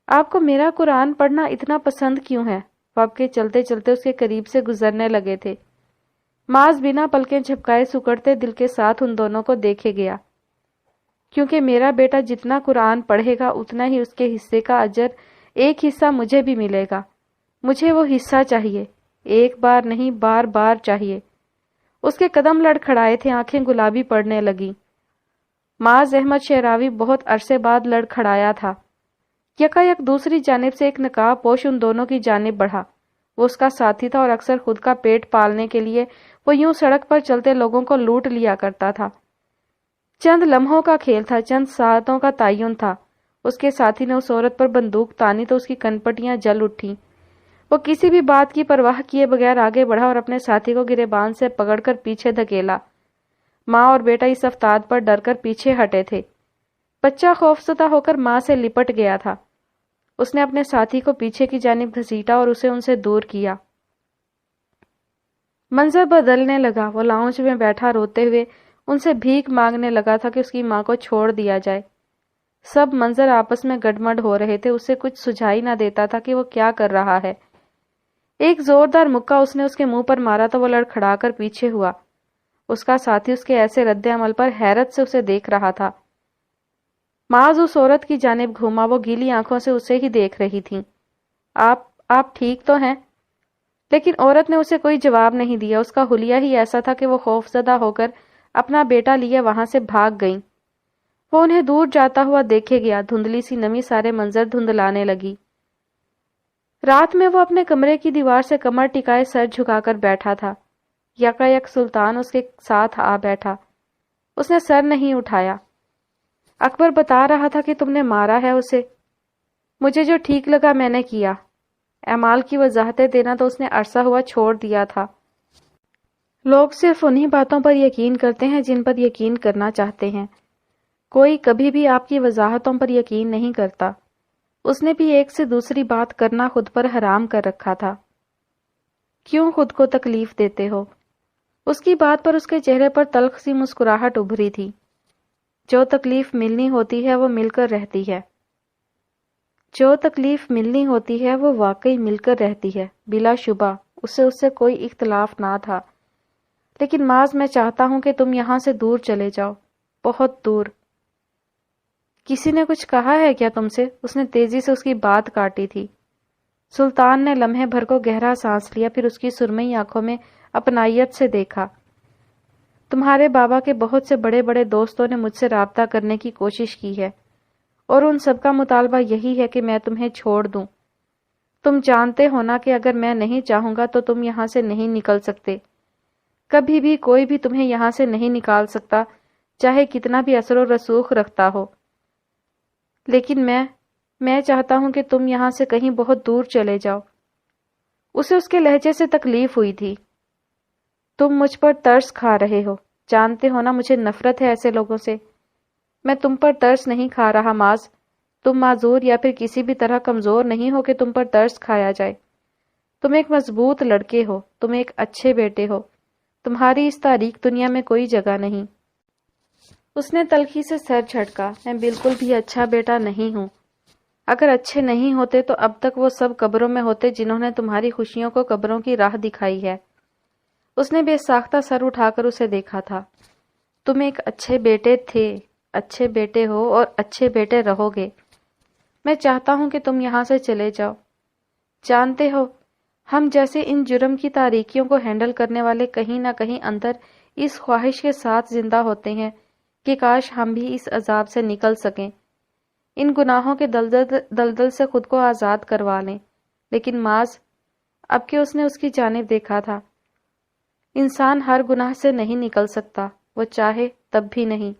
آپ کو میرا قرآن پڑھنا اتنا پسند کیوں ہے؟ وہ اب کے چلتے چلتے اس کے قریب سے گزرنے لگے تھے۔ معاذ بنا پلکیں جھپکائے سکڑتے دل کے ساتھ ان دونوں کو دیکھے گیا۔ کیونکہ میرا بیٹا جتنا قرآن پڑھے گا اتنا ہی اس کے حصے کا اجر ایک حصہ مجھے بھی ملے گا۔ مجھے وہ حصہ چاہیے، ایک بار نہیں بار بار چاہیے۔ اس کے قدم لڑکھڑائے تھے، آنکھیں گلابی پڑنے لگیں۔ معاذ احمد شعراوی بہت عرصے بعد لڑکھڑایا تھا۔ یکایک دوسری جانب سے ایک نقاب پوش ان دونوں کی جانب بڑھا۔ وہ اس کا ساتھی تھا اور اکثر خود کا پیٹ پالنے کے لیے وہ یوں سڑک پر چلتے لوگوں کو لوٹ لیا کرتا تھا۔ چند لمحوں کا کھیل تھا، چند ساعتوں کا تعین تھا۔ اس کے ساتھی نے اس عورت پر بندوق تانی تو اس کی کنپٹیاں جل اٹھیں۔ وہ کسی بھی بات کی پرواہ کیے بغیر آگے بڑھا اور اپنے ساتھی کو گریبان سے پکڑ کر پیچھے دھکیلا۔ ماں اور بیٹا اس افتاد پر ڈر کر پیچھے ہٹے تھے۔ بچہ خوفزدہ ہو کر ماں سے لپٹ گیا تھا۔ اس نے اپنے ساتھی کو پیچھے کی جانب گھسیٹا اور اسے ان سے دور کیا۔ منظر بدلنے لگا۔ وہ لاؤنج میں بیٹھا روتے ہوئے ان سے بھیک مانگنے لگا تھا کہ اس کی ماں کو چھوڑ دیا جائے۔ سب منظر آپس میں گڈمڈ ہو رہے تھے، اسے کچھ سجھائی نہ دیتا تھا کہ وہ کیا کر رہا ہے۔ ایک زوردار مکہ اس نے اس کے منہ پر مارا تو وہ لڑکھڑا کر پیچھے ہوا۔ اس کا ساتھی اس کے ایسے رد عمل پر حیرت سے اسے دیکھ رہا تھا۔ معاذ اس عورت کی جانب گھوما، وہ گیلی آنکھوں سے اسے ہی دیکھ رہی تھی۔ آپ ٹھیک تو ہیں؟ لیکن عورت نے اسے کوئی جواب نہیں دیا۔ اس کا حلیہ ہی ایسا تھا کہ وہ خوفزدہ ہو کر اپنا بیٹا لیے وہاں سے بھاگ گئیں۔ وہ انہیں دور جاتا ہوا دیکھے گیا، دھندلی سی نمی سارے منظر دھندلانے لگی۔ رات میں وہ اپنے کمرے کی دیوار سے کمر ٹکائے سر جھکا کر بیٹھا تھا۔ یکایک سلطان اس کے ساتھ آ بیٹھا۔ اس نے سر نہیں اٹھایا۔ اکبر بتا رہا تھا کہ تم نے مارا ہے اسے۔ مجھے جو ٹھیک لگا میں نے کیا۔ اعمال کی وضاحتیں دینا تو اس نے عرصہ ہوا چھوڑ دیا تھا۔ لوگ صرف انہی باتوں پر یقین کرتے ہیں جن پر یقین کرنا چاہتے ہیں۔ کوئی کبھی بھی آپ کی وضاحتوں پر یقین نہیں کرتا۔ اس نے بھی ایک سے دوسری بات کرنا خود پر حرام کر رکھا تھا۔ کیوں خود کو تکلیف دیتے ہو؟ اس کی بات پر اس کے چہرے پر تلخ سی مسکراہٹ ابھری تھی۔ جو تکلیف ملنی ہوتی ہے وہ مل کر رہتی ہے، جو تکلیف ملنی ہوتی ہے وہ واقعی مل کر رہتی ہے، بلا شبہ اس سے کوئی اختلاف نہ تھا۔ لیکن معاذ، میں چاہتا ہوں کہ تم یہاں سے دور چلے جاؤ، بہت دور۔ کسی نے کچھ کہا ہے کیا تم سے؟ اس نے تیزی سے اس کی بات کاٹی تھی۔ سلطان نے لمحے بھر کو گہرا سانس لیا، پھر اس کی سرمئی آنکھوں میں اپنائیت سے دیکھا۔ تمہارے بابا کے بہت سے بڑے بڑے دوستوں نے مجھ سے رابطہ کرنے کی کوشش کی ہے، اور ان سب کا مطالبہ یہی ہے کہ میں تمہیں چھوڑ دوں۔ تم جانتے ہو نا کہ اگر میں نہیں چاہوں گا تو تم یہاں سے نہیں نکل سکتے، کبھی بھی کوئی بھی تمہیں یہاں سے نہیں نکال سکتا، چاہے کتنا بھی اثر و رسوخ رکھتا ہو۔ لیکن میں چاہتا ہوں کہ تم یہاں سے کہیں بہت دور چلے جاؤ۔ اسے اس کے لہجے سے تکلیف ہوئی تھی۔ تم مجھ پر ترس کھا رہے ہو، جانتے ہو نا مجھے نفرت ہے ایسے لوگوں سے۔ میں تم پر ترس نہیں کھا رہا معاذ، تم معذور یا پھر کسی بھی طرح کمزور نہیں ہو کہ تم پر ترس کھایا جائے۔ تم ایک مضبوط لڑکے ہو، تم ایک اچھے بیٹے ہو، تمہاری اس تاریک دنیا میں کوئی جگہ نہیں۔ اس نے تلخی سے سر جھٹکا۔ میں بالکل بھی اچھا بیٹا نہیں ہوں۔ اگر اچھے نہیں ہوتے تو اب تک وہ سب قبروں میں ہوتے جنہوں نے تمہاری خوشیوں کو قبروں کی راہ دکھائی ہے۔ اس نے بے ساختہ سر اٹھا کر اسے دیکھا تھا۔ تم ایک اچھے بیٹے تھے، اچھے بیٹے ہو اور اچھے بیٹے رہو گے۔ میں چاہتا ہوں کہ تم یہاں سے چلے جاؤ۔ جانتے ہو، ہم جیسے ان جرم کی تاریکیوں کو ہینڈل کرنے والے کہیں نہ کہیں اندر اس خواہش کے ساتھ زندہ ہوتے ہیں کہ کاش ہم بھی اس عذاب سے نکل سکیں، ان گناہوں کے دلدل سے خود کو آزاد کروا لیں۔ لیکن معاذ، اب کہ اس نے اس کی جانب دیکھا تھا، انسان ہر گناہ سے نہیں نکل سکتا، وہ چاہے تب بھی نہیں۔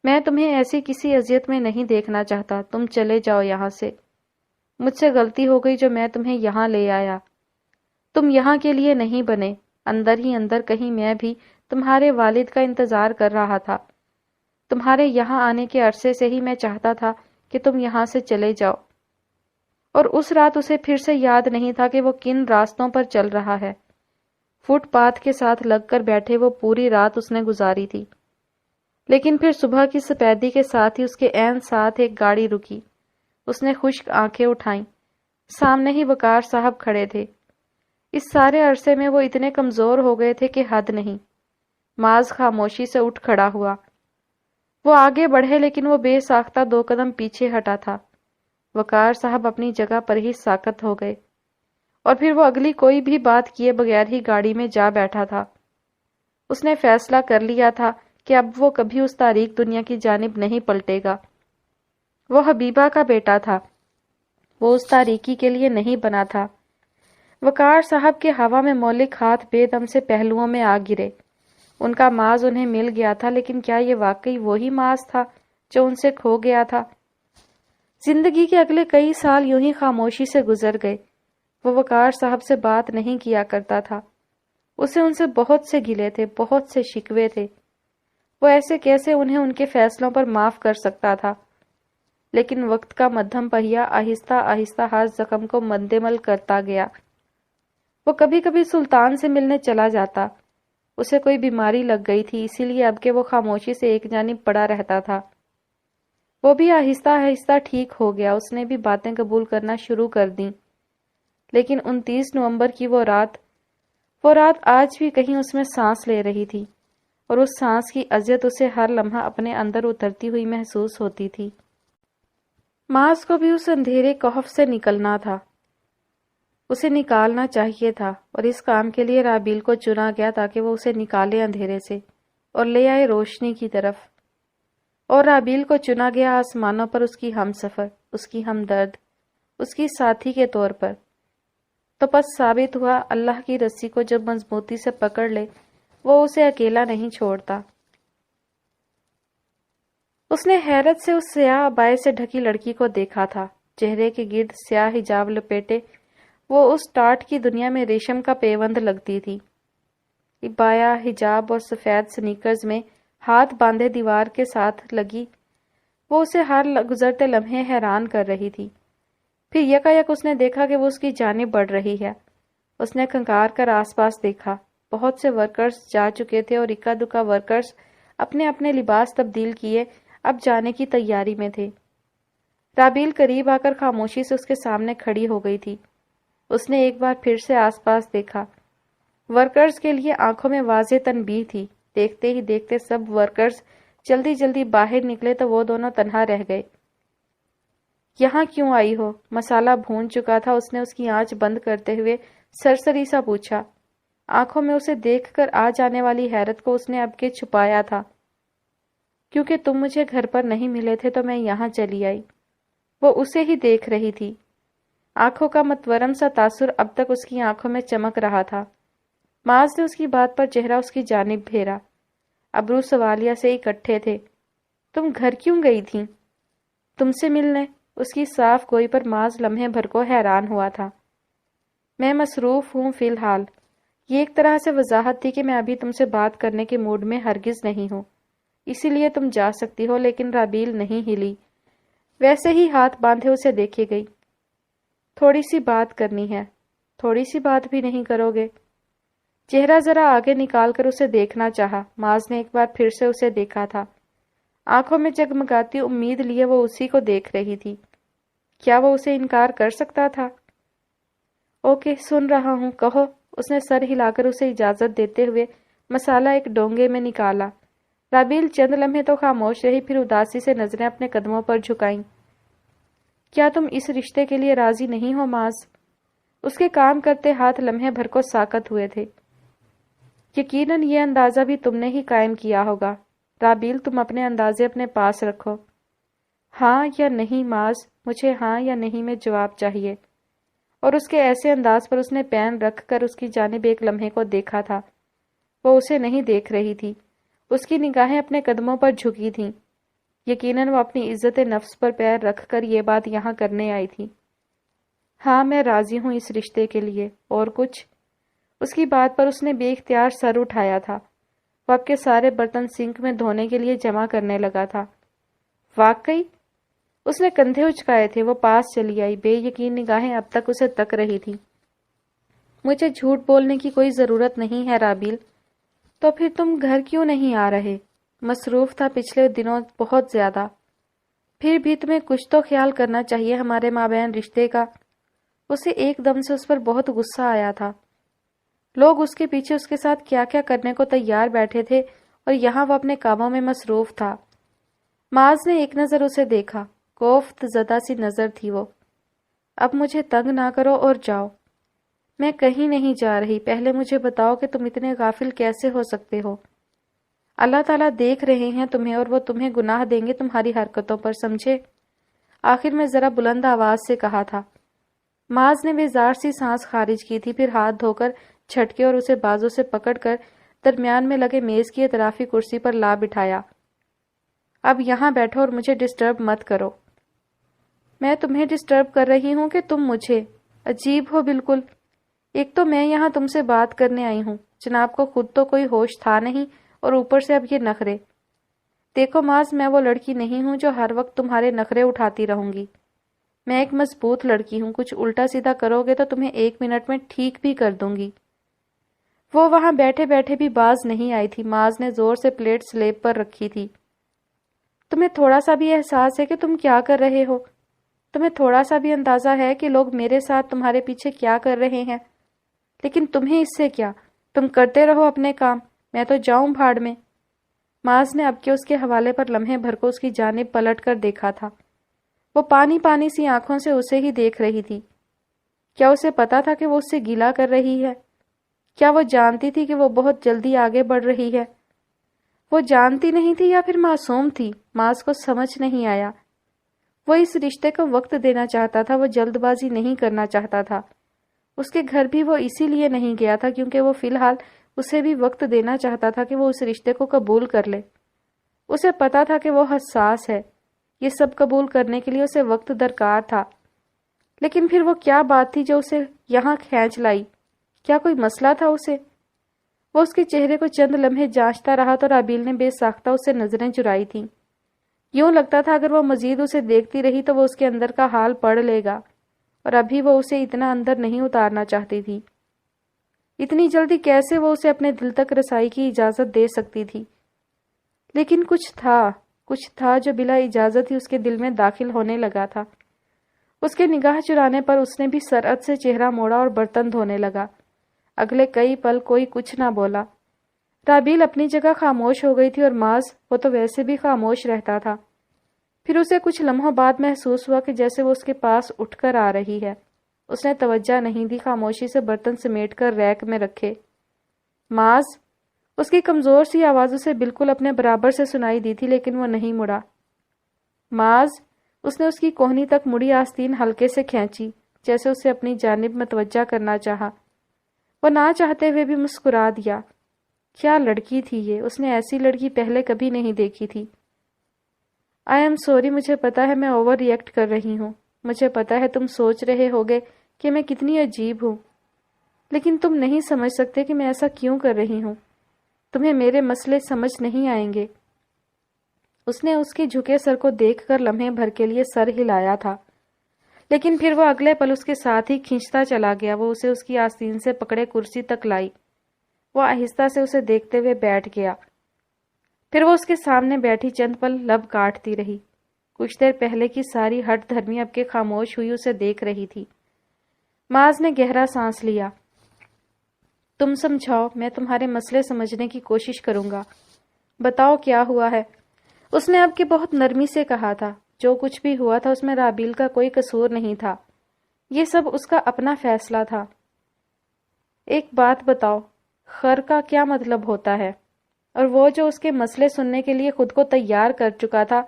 میں تمہیں ایسی کسی اذیت میں نہیں دیکھنا چاہتا، تم چلے جاؤ یہاں سے۔ مجھ سے غلطی ہو گئی جو میں تمہیں یہاں لے آیا۔ تم یہاں کے لیے نہیں بنے، اندر ہی اندر کہیں میں بھی تمہارے والد کا انتظار کر رہا تھا۔ تمہارے یہاں آنے کے عرصے سے ہی میں چاہتا تھا کہ تم یہاں سے چلے جاؤ۔ اور اس رات اسے پھر سے یاد نہیں تھا کہ وہ کن راستوں پر چل رہا ہے۔ فٹ پاتھ کے ساتھ لگ کر بیٹھے وہ پوری رات اس نے گزاری تھی۔ لیکن پھر صبح کی سپیدی کے ساتھ ہی اس کے عین ساتھ ایک گاڑی رکی۔ اس نے خشک آنکھیں اٹھائیں۔ سامنے ہی وقار صاحب کھڑے تھے۔ اس سارے عرصے میں وہ اتنے کمزور ہو گئے تھے کہ حد نہیں۔ معاذ خاموشی سے اٹھ کھڑا ہوا۔ وہ آگے بڑھے لیکن وہ بے ساختہ 2 قدم پیچھے ہٹا تھا۔ وقار صاحب اپنی جگہ پر ہی ساکت ہو گئے، اور پھر وہ اگلی کوئی بھی بات کیے بغیر ہی گاڑی میں جا بیٹھا تھا۔ اس نے فیصلہ کر لیا تھا کہ اب وہ کبھی اس تاریک دنیا کی جانب نہیں پلٹے گا۔ وہ حبیبہ کا بیٹا تھا، وہ اس تاریکی کے لیے نہیں بنا تھا۔ وقار صاحب کے ہوا میں مولک ہاتھ بے دم سے پہلوؤں میں آ گرے۔ ان کا معاذ انہیں مل گیا تھا، لیکن کیا یہ واقعی وہی معاذ تھا جو ان سے کھو گیا تھا؟ زندگی کے اگلے کئی سال یوں ہی خاموشی سے گزر گئے۔ وہ وقار صاحب سے بات نہیں کیا کرتا تھا۔ اسے ان سے بہت سے گلے تھے، بہت سے شکوے تھے۔ وہ ایسے کیسے انہیں ان کے فیصلوں پر معاف کر سکتا تھا؟ لیکن وقت کا مدھم پہیہ آہستہ آہستہ ہر زخم کو مندمل کرتا گیا۔ وہ کبھی کبھی سلطان سے ملنے چلا جاتا۔ اسے کوئی بیماری لگ گئی تھی، اسی لیے اب کہ وہ خاموشی سے ایک جانب پڑا رہتا تھا۔ وہ بھی آہستہ آہستہ ٹھیک ہو گیا، اس نے بھی باتیں قبول کرنا شروع کر دیں۔ لیکن 29 نومبر کی وہ رات آج بھی کہیں اس میں سانس لے رہی تھی، اور اس سانس کی اذیت اسے ہر لمحہ اپنے اندر اترتی ہوئی محسوس ہوتی تھی۔ معاذ کو بھی اس اندھیرے کہف سے نکلنا تھا، اسے نکالنا چاہیے تھا، اور اس کام کے لیے رابیل کو چنا گیا تاکہ وہ اسے نکالے اندھیرے سے اور لے آئے روشنی کی طرف۔ اور رابیل کو چنا گیا آسمانوں پر اس کی ہم سفر، اس کی ہمدرد، اس کی ساتھی کے طور پر۔ تو پس ثابت ہوا اللہ کی رسی کو جب مضبوطی سے پکڑ لے وہ اسے اکیلا نہیں چھوڑتا۔ اس نے حیرت سے اس سیاہ عبائے سے ڈھکی لڑکی کو دیکھا تھا، چہرے کے گرد سیاہ حجاب لپیٹے وہ اس ٹاٹ کی دنیا میں ریشم کا پیوند لگتی تھی۔ عبایا، حجاب اور سفید سنیکرز میں ہاتھ باندھے دیوار کے ساتھ لگی وہ اسے ہر گزرتے لمحے حیران کر رہی تھی۔ پھر یکا یک اس نے دیکھا کہ وہ اس کی جانب بڑھ رہی ہے۔ اس نے کھنکار کر آس پاس دیکھا، بہت سے ورکرز جا چکے تھے اور اکا دکا ورکرز اپنے اپنے لباس تبدیل کیے اب جانے کی تیاری میں تھے۔ رابیل قریب آ کر خاموشی سے اس کے سامنے کھڑی ہو گئی تھی۔ اس نے ایک بار پھر سے آس پاس دیکھا۔ ورکرز کے لیے آنکھوں میں واضح تنبیہ تھی۔ دیکھتے ہی دیکھتے سب ورکرز جلدی جلدی باہر نکلے تو وہ دونوں تنہا رہ گئے۔ یہاں کیوں آئی ہو؟ مسالہ بھون چکا تھا، اس نے اس کی آنچ بند کرتے ہوئے سرسری سا پوچھا۔ آنکھوں میں اسے دیکھ کر آ جانے والی حیرت کو اس نے اب کے چھپایا تھا۔ کیونکہ تم مجھے گھر پر نہیں ملے تھے تو میں یہاں چلی آئی۔ وہ اسے ہی دیکھ رہی تھی۔ آنکھوں کا متورم سا تاثر اب تک اس کی آنکھوں میں چمک رہا تھا۔ معاذ نے اس کی بات پر چہرہ اس کی جانب پھیرا۔ ابرو سوالیہ سے اکٹھے تھے۔ تم گھر کیوں گئی تھی؟ تم سے ملنے۔ اس کی صاف گوئی پر معاذ لمحے بھر کو حیران ہوا تھا۔ میں مصروف ہوں فی الحال۔ یہ ایک طرح سے وضاحت تھی کہ میں ابھی تم سے بات کرنے کے موڈ میں ہرگز نہیں ہوں، اسی لیے تم جا سکتی ہو۔ لیکن رابیل نہیں ہلی، ویسے ہی ہاتھ باندھے اسے دیکھے گئی۔ تھوڑی سی بات کرنی ہے۔ تھوڑی سی بات بھی نہیں کرو گے؟ چہرہ ذرا آگے نکال کر اسے دیکھنا چاہا۔ معاذ نے ایک بار پھر سے اسے دیکھا تھا۔ آنکھوں میں جگمگاتی امید لیے وہ اسی کو دیکھ رہی تھی۔ کیا وہ اسے انکار کر سکتا تھا؟ اوکے، سن رہا ہوں، کہو۔ اس نے سر ہلا کر اسے اجازت دیتے ہوئے مسالہ ایک ڈونگے میں نکالا۔ رابیل چند لمحے تو خاموش رہی، پھر اداسی سے نظریں اپنے قدموں پر جھکائیں۔ کیا تم اس رشتے کے لیے راضی نہیں ہو معاذ؟ اس کے کام کرتے ہاتھ لمحے بھر کو ساکت ہوئے تھے۔ یقیناً یہ اندازہ بھی تم نے ہی قائم کیا ہوگا۔ رابیل، تم اپنے اندازے اپنے پاس رکھو۔ ہاں یا نہیں معاذ؟ مجھے ہاں یا نہیں میں جواب چاہیے۔ اور اس کے ایسے انداز پر اس نے پین رکھ کر اس کی جانب ایک لمحے کو دیکھا تھا۔ وہ اسے نہیں دیکھ رہی تھی، اس کی نگاہیں اپنے قدموں پر جھکی تھیں۔ یقیناً وہ اپنی عزت نفس پر پیر رکھ کر یہ بات یہاں کرنے آئی تھی۔ ہاں، میں راضی ہوں اس رشتے کے لیے۔ اور کچھ؟ اس کی بات پر اس نے بے اختیار سر اٹھایا تھا۔ وہ اب کے سارے برتن سنک میں دھونے کے لیے جمع کرنے لگا تھا۔ واقعی؟ اس نے کندھے اچکائے تھے۔ وہ پاس چلی آئی، بے یقین نگاہیں اب تک اسے تک رہی تھی۔ مجھے جھوٹ بولنے کی کوئی ضرورت نہیں ہے رابیل۔ تو پھر تم گھر کیوں نہیں آ رہے؟ مصروف تھا پچھلے دنوں بہت زیادہ۔ پھر بھی تمہیں کچھ تو خیال کرنا چاہیے ہمارے مابین رشتے کا۔ اسے ایک دم سے اس پر بہت غصہ آیا تھا۔ لوگ اس کے پیچھے اس کے ساتھ کیا کیا کرنے کو تیار بیٹھے تھے اور یہاں وہ اپنے کاموں میں مصروف تھا۔ معاذ نے ایک نظر اسے دیکھا، کوفت زدہ سی نظر تھی وہ۔ اب مجھے تنگ نہ کرو اور جاؤ۔ میں کہیں نہیں جا رہی، پہلے مجھے بتاؤ کہ تم اتنے غافل کیسے ہو سکتے ہو؟ اللہ تعالیٰ دیکھ رہے ہیں تمہیں اور وہ تمہیں گناہ دیں گے تمہاری حرکتوں پر، سمجھے؟ آخر میں ذرا بلند آواز سے کہا تھا۔ معاذ نے بیزار سی سانس خارج کی تھی، پھر ہاتھ دھو کر چھٹکے اور اسے بازو سے پکڑ کر درمیان میں لگے میز کی اطرافی کرسی پر لا بٹھایا۔ اب یہاں بیٹھو اور مجھے ڈسٹرب مت کرو۔ میں تمہیں ڈسٹرب کر رہی ہوں کہ تم مجھے؟ عجیب ہو بالکل۔ ایک تو میں یہاں تم سے بات کرنے آئی ہوں، جناب کو خود تو کوئی ہوش تھا نہیں اور اوپر سے اب یہ نخرے۔ دیکھو معاذ، میں وہ لڑکی نہیں ہوں جو ہر وقت تمہارے نخرے اٹھاتی رہوں گی۔ میں ایک مضبوط لڑکی ہوں، کچھ الٹا سیدھا کرو گے تو تمہیں 1 منٹ میں ٹھیک بھی کر دوں گی۔ وہ وہاں بیٹھے بیٹھے بھی باز نہیں آئی تھی۔ معاذ نے زور سے پلیٹ سلیب پر رکھی تھی۔ تمہیں تھوڑا سا بھی احساس ہے کہ تم کیا کر رہے ہو؟ تمہیں تھوڑا سا بھی اندازہ ہے کہ لوگ میرے ساتھ تمہارے پیچھے کیا کر رہے ہیں؟ لیکن تمہیں اس سے کیا؟ تم کرتے رہو اپنے کام، میں تو جاؤں بھاڑ میں۔ معاذ نے اب کے اس کے حوالے پر لمحے بھر کو اس کی جانب پلٹ کر دیکھا تھا۔ وہ پانی پانی سی آنکھوں سے اسے ہی دیکھ رہی تھی۔ کیا اسے پتا تھا کہ وہ اس سے گیلا کر رہی ہے؟ کیا وہ جانتی تھی کہ وہ بہت جلدی آگے بڑھ رہی ہے؟ وہ جانتی نہیں تھی یا پھر معصوم تھی؟ معاذ کو سمجھ نہیں آیا۔ وہ اس رشتے کو وقت دینا چاہتا تھا، وہ جلد بازی نہیں کرنا چاہتا تھا۔ اس کے گھر بھی وہ اسی لیے نہیں گیا تھا کیونکہ وہ فی الحال اسے بھی وقت دینا چاہتا تھا کہ وہ اس رشتے کو قبول کر لے۔ اسے پتا تھا کہ وہ حساس ہے، یہ سب قبول کرنے کے لیے اسے وقت درکار تھا۔ لیکن پھر وہ کیا بات تھی جو اسے یہاں کھینچ لائی؟ کیا کوئی مسئلہ تھا اسے؟ وہ اس کے چہرے کو چند لمحے جانچتا رہا تو رابیل نے بے ساختہ اسے نظریں چرائی تھیں۔ یوں لگتا تھا اگر وہ مزید اسے دیکھتی رہی تو وہ اس کے اندر کا حال پڑھ لے گا، اور ابھی وہ اسے اتنا اندر نہیں اتارنا چاہتی تھی۔ اتنی جلدی کیسے وہ اسے اپنے دل تک رسائی کی اجازت دے سکتی تھی؟ لیکن کچھ تھا جو بلا اجازت ہی اس کے دل میں داخل ہونے لگا تھا۔ اس کے نگاہ چرانے پر اس نے بھی سرعت سے چہرہ موڑا اور برتن دھونے لگا۔ اگلے کئی پل کوئی کچھ نہ بولا۔ رابیل اپنی جگہ خاموش ہو گئی تھی اور معاذ، وہ تو ویسے بھی خاموش رہتا تھا۔ پھر اسے کچھ لمحوں بعد محسوس ہوا کہ جیسے وہ اس کے پاس اٹھ کر آ رہی ہے۔ اس نے توجہ نہیں دی، خاموشی سے برتن سمیٹ کر ریک میں رکھے۔ معاذ، اس کی کمزور سی آواز اسے بالکل اپنے برابر سے سنائی دی تھی، لیکن وہ نہیں مڑا۔ معاذ، اس نے اس کی کوہنی تک مڑی آستین ہلکے سے کھینچی، جیسے اسے اپنی جانب متوجہ کرنا چاہا۔ وہ نہ چاہتے ہوئے بھی مسکرا دیا۔ کیا لڑکی تھی یہ، اس نے ایسی لڑکی پہلے کبھی نہیں دیکھی تھی۔ آئی ایم سوری، مجھے پتا ہے میں اوور ری ایکٹ کر رہی ہوں۔ مجھے پتا ہے تم سوچ رہے ہوگے کہ میں کتنی عجیب ہوں، لیکن تم نہیں سمجھ سکتے کہ میں ایسا کیوں کر رہی ہوں۔ تمہیں میرے مسئلے سمجھ نہیں آئیں گے۔ اس نے اس کے جھکے سر کو دیکھ کر لمحے بھر کے لیے سر ہلایا تھا، لیکن پھر وہ اگلے پل اس کے ساتھ ہی کھینچتا چلا گیا۔ وہ اسے اس کی آستین سے پکڑے کرسی تک لائی۔ وہ آہستہ سے اسے دیکھتے ہوئے بیٹھ گیا۔ پھر وہ اس کے سامنے بیٹھی چند پل لب کاٹتی رہی۔ کچھ دیر پہلے کی ساری ہٹ دھرمی اب کے خاموش ہوئی اسے دیکھ رہی تھی۔ معاذ نے گہرا سانس لیا۔ تم سمجھاؤ، میں تمہارے مسئلے سمجھنے کی کوشش کروں گا۔ بتاؤ کیا ہوا ہے؟ اس نے اب کے بہت نرمی سے کہا تھا۔ جو کچھ بھی ہوا تھا اس میں رابیل کا کوئی قصور نہیں تھا۔ یہ سب اس کا اپنا فیصلہ تھا۔ ایک بات بتاؤ، خر کا کیا مطلب ہوتا ہے؟ اور وہ جو اس کے مسئلے سننے کے لیے خود کو تیار کر چکا تھا،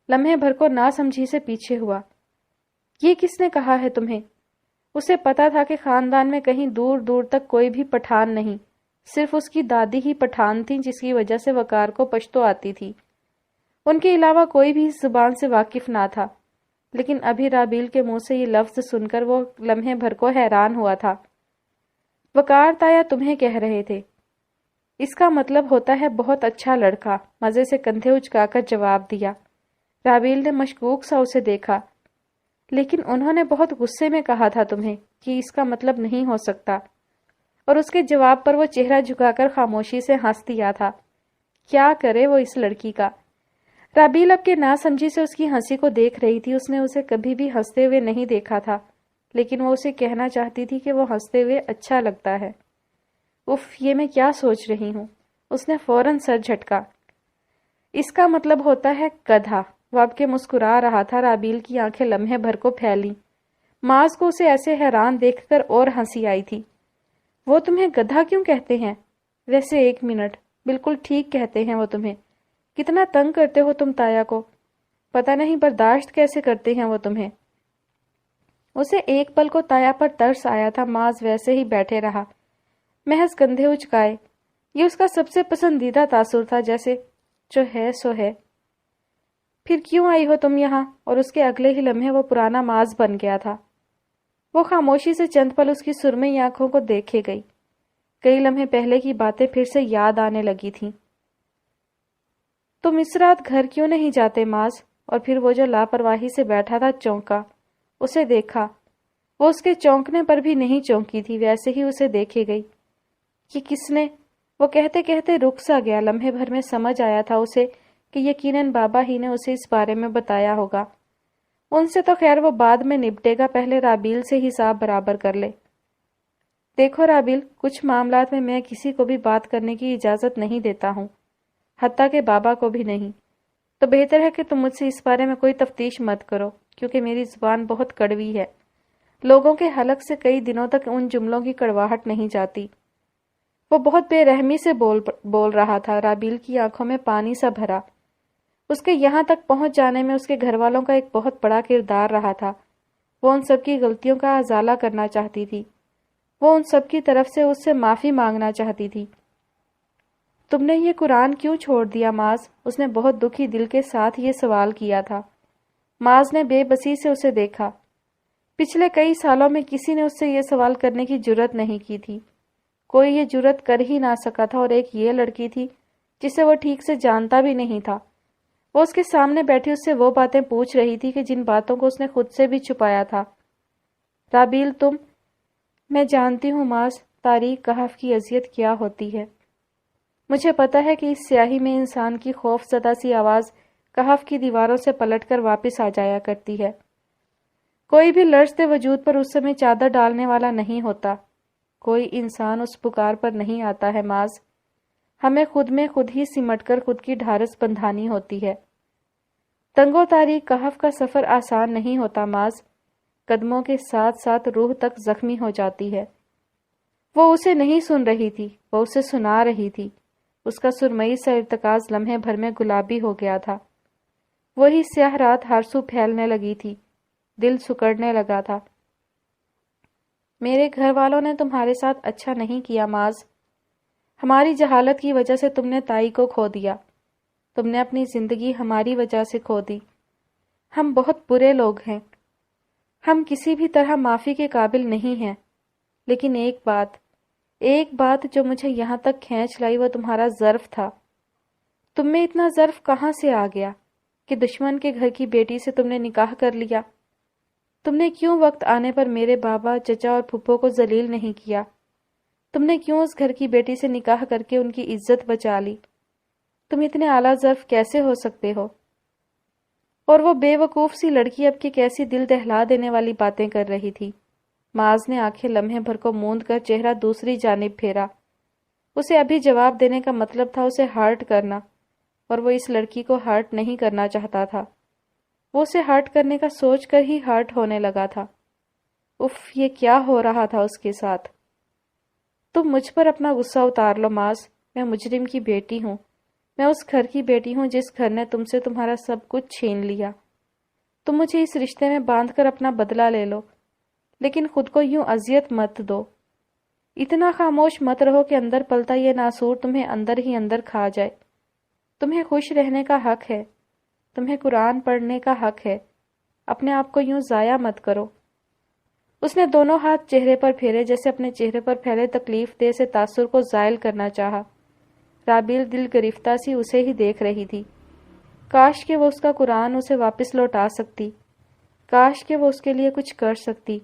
لمحے بھر کو نہ سمجھی سے پیچھے ہوا۔ یہ کس نے کہا ہے تمہیں؟ اسے پتا تھا کہ خاندان میں کہیں دور دور تک کوئی بھی پٹھان نہیں، صرف اس کی دادی ہی پٹھان تھی، جس کی وجہ سے وقار کو پشتو آتی تھی۔ ان کے علاوہ کوئی بھی اس زبان سے واقف نہ تھا، لیکن ابھی رابیل کے منہ سے یہ لفظ سن کر وہ لمحے بھر کو حیران ہوا تھا۔ وقار تایا تمہیں کہہ رہے تھے؟ اس کا مطلب ہوتا ہے بہت اچھا لڑکا، مزے سے کندھے اچکا کر جواب دیا۔ رابیل نے مشکوک سا اسے دیکھا۔ لیکن انہوں نے بہت غصے میں کہا تھا تمہیں کہ اس کا مطلب نہیں ہو سکتا، اور اس کے جواب پر وہ چہرہ جھکا کر خاموشی سے ہنس دیا تھا۔ کیا کرے وہ اس لڑکی کا؟ رابیل اب کے نہ سمجھی سے اس کی ہنسی کو دیکھ رہی تھی۔ اس نے اسے کبھی بھی ہنستے ہوئے نہیں دیکھا تھا، لیکن وہ اسے کہنا چاہتی تھی کہ وہ ہنستے ہوئے اچھا لگتا ہے۔ اف، یہ میں کیا سوچ رہی ہوں؟ اس نے فوراً سر جھٹکا۔ اس کا مطلب ہوتا ہے گدھا۔ وہ اب کے مسکرا رہا تھا۔ رابیل کی آنکھیں لمحے بھر کو پھیلی۔ معاذ کو اسے ایسے حیران دیکھ کر اور ہنسی آئی تھی۔ وہ تمہیں گدھا کیوں کہتے ہیں؟ ویسے ایک منٹ، بالکل ٹھیک کہتے ہیں وہ تمہیں۔ کتنا تنگ کرتے ہو تم تایا کو، پتہ نہیں برداشت کیسے کرتے ہیں وہ تمہیں۔ اسے ایک پل کو تایا پر ترس آیا تھا۔ معاذ ویسے ہی بیٹھے رہا، محض کندھے اچکائے۔ یہ اس کا سب سے پسندیدہ تاثر تھا، جیسے جو ہے سو ہے۔ پھر کیوں آئی ہو تم یہاں؟ اور اس کے اگلے ہی لمحے وہ پرانا معاذ بن گیا تھا۔ وہ خاموشی سے چند پل اس کی سرمئی آنکھوں کو دیکھے گئی۔ کئی لمحے پہلے کی باتیں پھر سے یاد آنے لگی تھیں۔ تم اس رات گھر کیوں نہیں جاتے معاذ؟ اور پھر وہ جو لاپرواہی سے بیٹھا تھا چونکا۔ اسے دیکھا۔ وہ اس کے چونکنے پر بھی نہیں چونکی تھی، ویسے ہی اسے دیکھے گئی۔ یہ کس نے؟ وہ کہتے کہتے رک سا گیا۔ لمحے بھر میں سمجھ آیا تھا اسے کہ یقیناً بابا ہی نے اسے اس بارے میں بتایا ہوگا۔ ان سے تو خیر وہ بعد میں نپٹے گا، پہلے رابیل سے حساب برابر کر لے۔ دیکھو رابیل، کچھ معاملات میں کسی کو بھی بات کرنے کی اجازت نہیں دیتا ہوں، حتیٰ کہ بابا کو بھی نہیں۔ تو بہتر ہے کہ تم مجھ سے اس بارے میں کوئی تفتیش مت کرو، کیونکہ میری زبان بہت کڑوی ہے۔ لوگوں کے حلق سے کئی دنوں تک ان جملوں کی کڑواہٹ نہیں جاتی۔ وہ بہت بے رحمی سے بول رہا تھا۔ رابیل کی آنکھوں میں پانی سا بھرا۔ اس کے یہاں تک پہنچ جانے میں اس کے گھر والوں کا ایک بہت بڑا کردار رہا تھا۔ وہ ان سب کی غلطیوں کا ازالہ کرنا چاہتی تھی۔ وہ ان سب کی طرف سے اس سے معافی مانگنا چاہتی تھی۔ تم نے یہ قرآن کیوں چھوڑ دیا معاذ؟ اس نے بہت دکھی دل کے ساتھ یہ سوال کیا تھا۔ معاذ نے بے بسی سے اسے دیکھا۔ پچھلے کئی سالوں میں کسی نے اس سے یہ سوال کرنے کی جرت نہیں کی تھی۔ کوئی یہ جرت کر ہی نہ سکا تھا، اور ایک یہ لڑکی تھی جسے وہ ٹھیک سے جانتا بھی نہیں تھا۔ وہ اس کے سامنے بیٹھی اس سے وہ باتیں پوچھ رہی تھی کہ جن باتوں کو اس نے خود سے بھی چھپایا تھا۔ رابیل میں جانتی ہوں معاذ، تاریک کہف کی اذیت کیا ہوتی ہے۔ مجھے پتا ہے کہ اس سیاہی میں انسان کی خوف زدہ سی آواز کہف کی دیواروں سے پلٹ کر واپس آ جایا کرتی ہے۔ کوئی بھی لرزتے وجود پر اس سمے چادر ڈالنے والا نہیں ہوتا، کوئی انسان اس پکار پر نہیں آتا ہے معاذ، ہمیں خود میں خود ہی سمٹ کر خود کی ڈھارس بندھانی ہوتی ہے۔ تنگ و تاریک کہف کا سفر آسان نہیں ہوتا معاذ، قدموں کے ساتھ ساتھ روح تک زخمی ہو جاتی ہے۔ وہ اسے نہیں سن رہی تھی، وہ اسے سنا رہی تھی۔ اس کا سرمئی سا ارتکاز لمحے بھر میں گلابی ہو گیا تھا۔ وہی سیاہ رات ہر سو پھیلنے لگی تھی، دل سکڑنے لگا تھا۔ میرے گھر والوں نے تمہارے ساتھ اچھا نہیں کیا معاذ، ہماری جہالت کی وجہ سے تم نے تائی کو کھو دیا، تم نے اپنی زندگی ہماری وجہ سے کھو دی۔ ہم بہت برے لوگ ہیں، ہم کسی بھی طرح معافی کے قابل نہیں ہیں، لیکن ایک بات جو مجھے یہاں تک کھینچ لائی وہ تمہارا ظرف تھا۔ تم میں اتنا ظرف کہاں سے آ گیا کہ دشمن کے گھر کی بیٹی سے تم نے نکاح کر لیا؟ تم نے کیوں وقت آنے پر میرے بابا، چچا اور پھپھو کو ذلیل نہیں کیا؟ تم نے کیوں اس گھر کی بیٹی سے نکاح کر کے ان کی عزت بچا لی؟ تم اتنے اعلیٰ ظرف کیسے ہو سکتے ہو؟ اور وہ بے وقوف سی لڑکی اب کی کیسی دل دہلا دینے والی باتیں کر رہی تھی۔ معاذ نے آنکھیں لمحے بھر کو موند کر چہرہ دوسری جانب پھیرا۔ اسے ابھی جواب دینے کا مطلب تھا اسے ہرٹ کرنا، اور وہ اس لڑکی کو ہرٹ نہیں کرنا چاہتا تھا۔ وہ اسے ہرٹ کرنے کا سوچ کر ہی ہرٹ ہونے لگا تھا۔ اف، یہ کیا ہو رہا تھا اس کے ساتھ؟ تم مجھ پر اپنا غصہ اتار لو معاذ، میں مجرم کی بیٹی ہوں، میں اس گھر کی بیٹی ہوں جس گھر نے تم سے تمہارا سب کچھ چھین لیا۔ تم مجھے اس رشتے میں باندھ کر اپنا بدلہ لے لو، لیکن خود کو یوں اذیت مت دو۔ اتنا خاموش مت رہو کہ اندر پلتا یہ ناسور تمہیں اندر ہی اندر کھا جائے۔ تمہیں خوش رہنے کا حق ہے، تمہیں قرآن پڑھنے کا حق ہے، اپنے آپ کو یوں ضائع مت کرو۔ اس نے دونوں ہاتھ چہرے پر پھیرے جیسے اپنے چہرے پر پھیلے تکلیف دہ سے تاثر کو زائل کرنا چاہا۔ رابیل دل گرفتہ سی اسے ہی دیکھ رہی تھی۔ کاش کہ وہ اس کا قرآن اسے واپس لوٹا سکتی، کاش کہ وہ اس کے لیے کچھ کر سکتی۔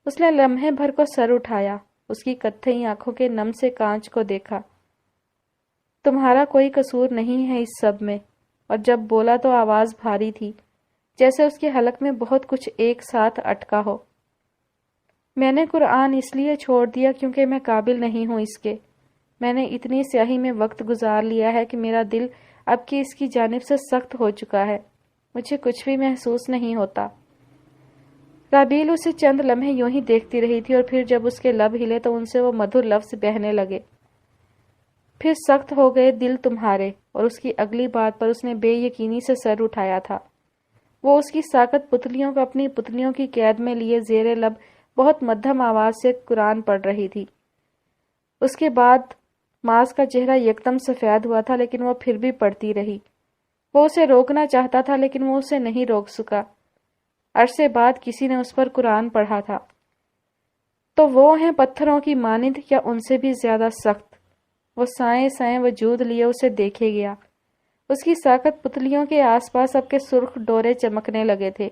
اس نے لمحے بھر کو سر اٹھایا، اس کی کتھئی آنکھوں کے نم سے کانچ کو دیکھا۔ تمہارا کوئی قصور نہیں ہے اس سب میں، اور جب بولا تو آواز بھاری تھی، جیسے اس کے حلق میں بہت کچھ ایک ساتھ اٹکا ہو۔ میں نے قرآن اس لیے چھوڑ دیا کیونکہ میں قابل نہیں ہوں اس کے۔ میں نے اتنی سیاہی میں وقت گزار لیا ہے کہ میرا دل اب کی اس کی جانب سے سخت ہو چکا ہے، مجھے کچھ بھی محسوس نہیں ہوتا۔ رابیل اسے چند لمحے یوں ہی دیکھتی رہی تھی، اور پھر جب اس کے لب ہلے تو ان سے وہ مدھر لفظ بہنے لگے۔ پھر سخت ہو گئے دل تمہارے، اور اس کی اگلی بات پر اس نے بے یقینی سے سر اٹھایا تھا۔ وہ اس کی ساکت پتلیوں کو اپنی پتلیوں کی قید میں لیے زیر لب بہت مدھم آواز سے قرآن پڑھ رہی تھی۔ اس کے بعد معاذ کا چہرہ یکدم سفید ہوا تھا، لیکن وہ پھر بھی پڑھتی رہی۔ وہ اسے روکنا چاہتا تھا لیکن وہ اسے نہیں روک سکا۔ عرصے بعد کسی نے اس پر قرآن پڑھا تھا، تو وہ ہیں پتھروں کی مانند یا ان سے بھی زیادہ سخت۔ وہ سائیں سائیں وجود لیے اسے دیکھے گیا۔ اس کی ساکت پتلیوں کے آس پاس اب کے سرخ ڈورے چمکنے لگے تھے۔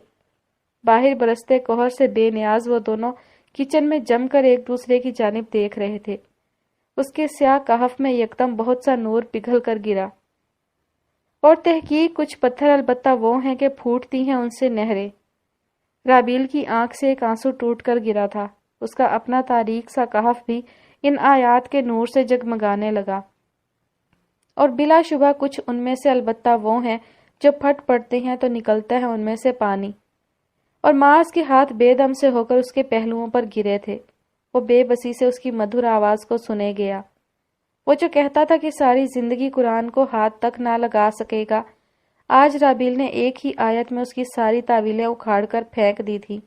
باہر برستے کوہر سے بے نیاز وہ دونوں کچن میں جم کر ایک دوسرے کی جانب دیکھ رہے تھے۔ اس کے سیاہ کہف میں یکدم بہت سا نور پگھل کر گرا، اور تحقیق کچھ پتھر البتہ وہ ہیں کہ پھوٹتی ہیں ان سے نہریں۔ رابیل کی آنکھ سے ایک آنسو ٹوٹ کر گرا تھا۔ اس کا اپنا تاریک سا کہف بھی ان آیات کے نور سے جگمگانے لگا، اور بلا شبہ کچھ ان میں سے البتہ وہ ہیں جو پھٹ پڑتے ہیں تو نکلتا ہے ان میں سے پانی۔ اور معاذ کے ہاتھ بے دم سے ہو کر اس کے پہلوؤں پر گرے تھے۔ وہ بے بسی سے اس کی مدھر آواز کو سنے گیا۔ وہ جو کہتا تھا کہ ساری زندگی قرآن کو ہاتھ تک نہ لگا سکے گا، آج رابیل نے ایک ہی آیت میں اس کی ساری تعویلیں اکھاڑ کر پھینک دی تھی۔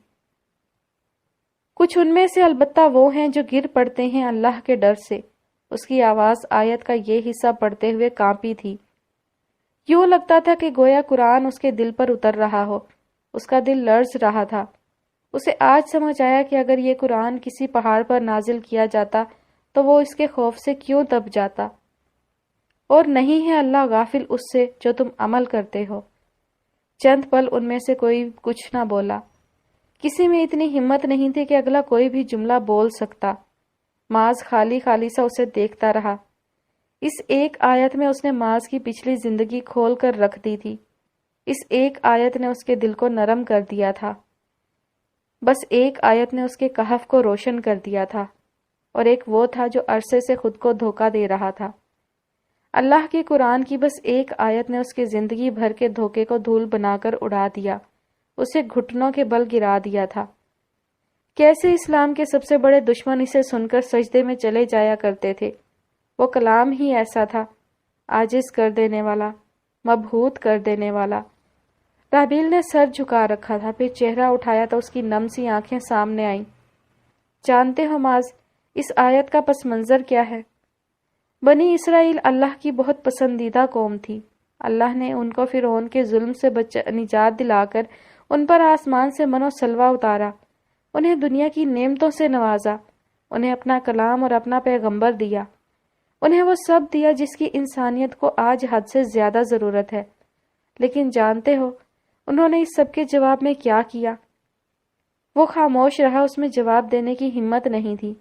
کچھ ان میں سے البتہ وہ ہیں جو گر پڑتے ہیں اللہ کے ڈر سے۔ اس کی آواز آیت کا یہ حصہ پڑھتے ہوئے کانپی تھی۔ یوں لگتا تھا کہ گویا قرآن اس کے دل پر اتر رہا ہو۔ اس کا دل لرز رہا تھا۔ اسے آج سمجھ آیا کہ اگر یہ قرآن کسی پہاڑ پر نازل کیا جاتا تو وہ اس کے خوف سے کیوں دب جاتا۔ اور نہیں ہے اللہ غافل اس سے جو تم عمل کرتے ہو۔ چند پل ان میں سے کوئی کچھ نہ بولا۔ کسی میں اتنی ہمت نہیں تھی کہ اگلا کوئی بھی جملہ بول سکتا۔ معاذ خالی خالی سا اسے دیکھتا رہا۔ اس ایک آیت میں اس نے معاذ کی پچھلی زندگی کھول کر رکھ دی تھی۔ اس ایک آیت نے اس کے دل کو نرم کر دیا تھا۔ بس ایک آیت نے اس کے کہف کو روشن کر دیا تھا، اور ایک وہ تھا جو عرصے سے خود کو دھوکہ دے رہا تھا۔ اللہ کے قرآن کی بس ایک آیت نے اس کے زندگی بھر کے دھوکے کو دھول بنا کر اڑا دیا، اسے گھٹنوں کے بل گرا دیا تھا۔ کیسے اسلام کے سب سے بڑے دشمن اسے سن کر سجدے میں چلے جایا کرتے تھے۔ وہ کلام ہی ایسا تھا، عاجز کر دینے والا، مبہوت کر دینے والا۔ رابیل نے سر جھکا رکھا تھا، پھر چہرہ اٹھایا تو اس کی نم سی آنکھیں سامنے آئیں۔ جانتے ہو معاذ، اس آیت کا پس منظر کیا ہے؟ بنی اسرائیل اللہ کی بہت پسندیدہ قوم تھی۔ اللہ نے ان کو فرعون کے ظلم سے نجات دلا کر ان پر آسمان سے من و سلوہ اتارا، انہیں دنیا کی نعمتوں سے نوازا، انہیں اپنا کلام اور اپنا پیغمبر دیا، انہیں وہ سب دیا جس کی انسانیت کو آج حد سے زیادہ ضرورت ہے۔ لیکن جانتے ہو انہوں نے اس سب کے جواب میں کیا کیا؟ وہ خاموش رہا، اس میں جواب دینے کی ہمت نہیں تھی۔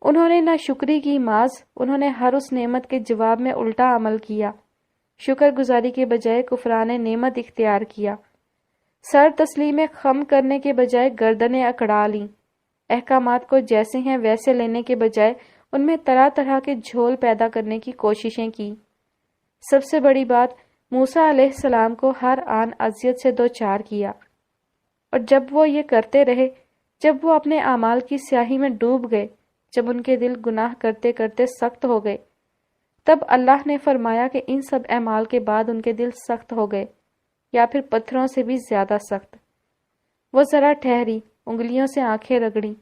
انہوں نے نہ شکری کی معاذ، انہوں نے ہر اس نعمت کے جواب میں الٹا عمل کیا، شکر گزاری کے بجائے کفران نعمت اختیار کیا، سر تسلیم خم کرنے کے بجائے گردنیں اکڑا لیں، احکامات کو جیسے ہیں ویسے لینے کے بجائے ان میں طرح طرح کے جھول پیدا کرنے کی کوششیں کی۔ سب سے بڑی بات، موسیٰ علیہ السلام کو ہر آن اذیت سے دوچار کیا، اور جب وہ یہ کرتے رہے، جب وہ اپنے اعمال کی سیاہی میں ڈوب گئے، جب ان کے دل گناہ کرتے کرتے سخت ہو گئے، تب اللہ نے فرمایا کہ ان سب اعمال کے بعد ان کے دل سخت ہو گئے، یا پھر پتھروں سے بھی زیادہ سخت۔ وہ ذرا ٹھہری، انگلیوں سے آنکھیں رگڑیں،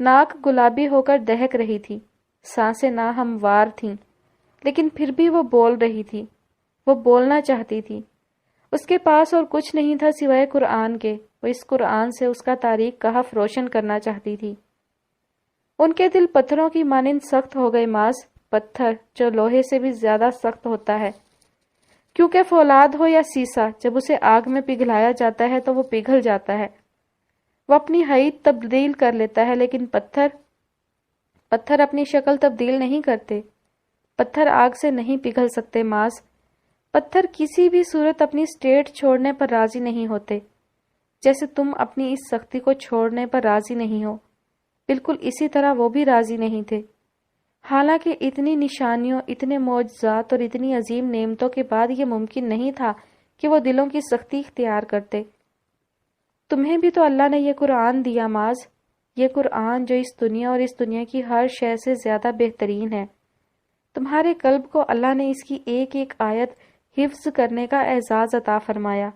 ناک گلابی ہو کر دہک رہی تھی، سانسیں ناہموار تھیں، لیکن پھر بھی وہ بول رہی تھی، وہ بولنا چاہتی تھی۔ اس کے پاس اور کچھ نہیں تھا سوائے قرآن کے، وہ اس قرآن سے اس کا تاریک کہف روشن کرنا چاہتی تھی۔ ان کے دل پتھروں کی مانند سخت ہو گئے معاذ، پتھر جو لوہے سے بھی زیادہ سخت ہوتا ہے، کیونکہ فولاد ہو یا سیسا، جب اسے آگ میں پگھلایا جاتا ہے تو وہ پگھل جاتا ہے، وہ اپنی حیت تبدیل کر لیتا ہے، لیکن پتھر اپنی شکل تبدیل نہیں کرتے۔ پتھر آگ سے نہیں پگھل سکتے معاذ، پتھر کسی بھی صورت اپنی اسٹیٹ چھوڑنے پر راضی نہیں ہوتے، جیسے تم اپنی اس سختی کو چھوڑنے پر راضی نہیں ہو، بالکل اسی طرح وہ بھی راضی نہیں تھے۔ حالانکہ اتنی نشانیوں، اتنے معجزات اور اتنی عظیم نعمتوں کے بعد یہ ممکن نہیں تھا کہ وہ دلوں کی سختی اختیار کرتے۔ تمہیں بھی تو اللہ نے یہ قرآن دیا معاذ، یہ قرآن جو اس دنیا اور اس دنیا کی ہر شے سے زیادہ بہترین ہے۔ تمہارے قلب کو اللہ نے اس کی ایک ایک آیت حفظ کرنے کا اعزاز عطا فرمایا،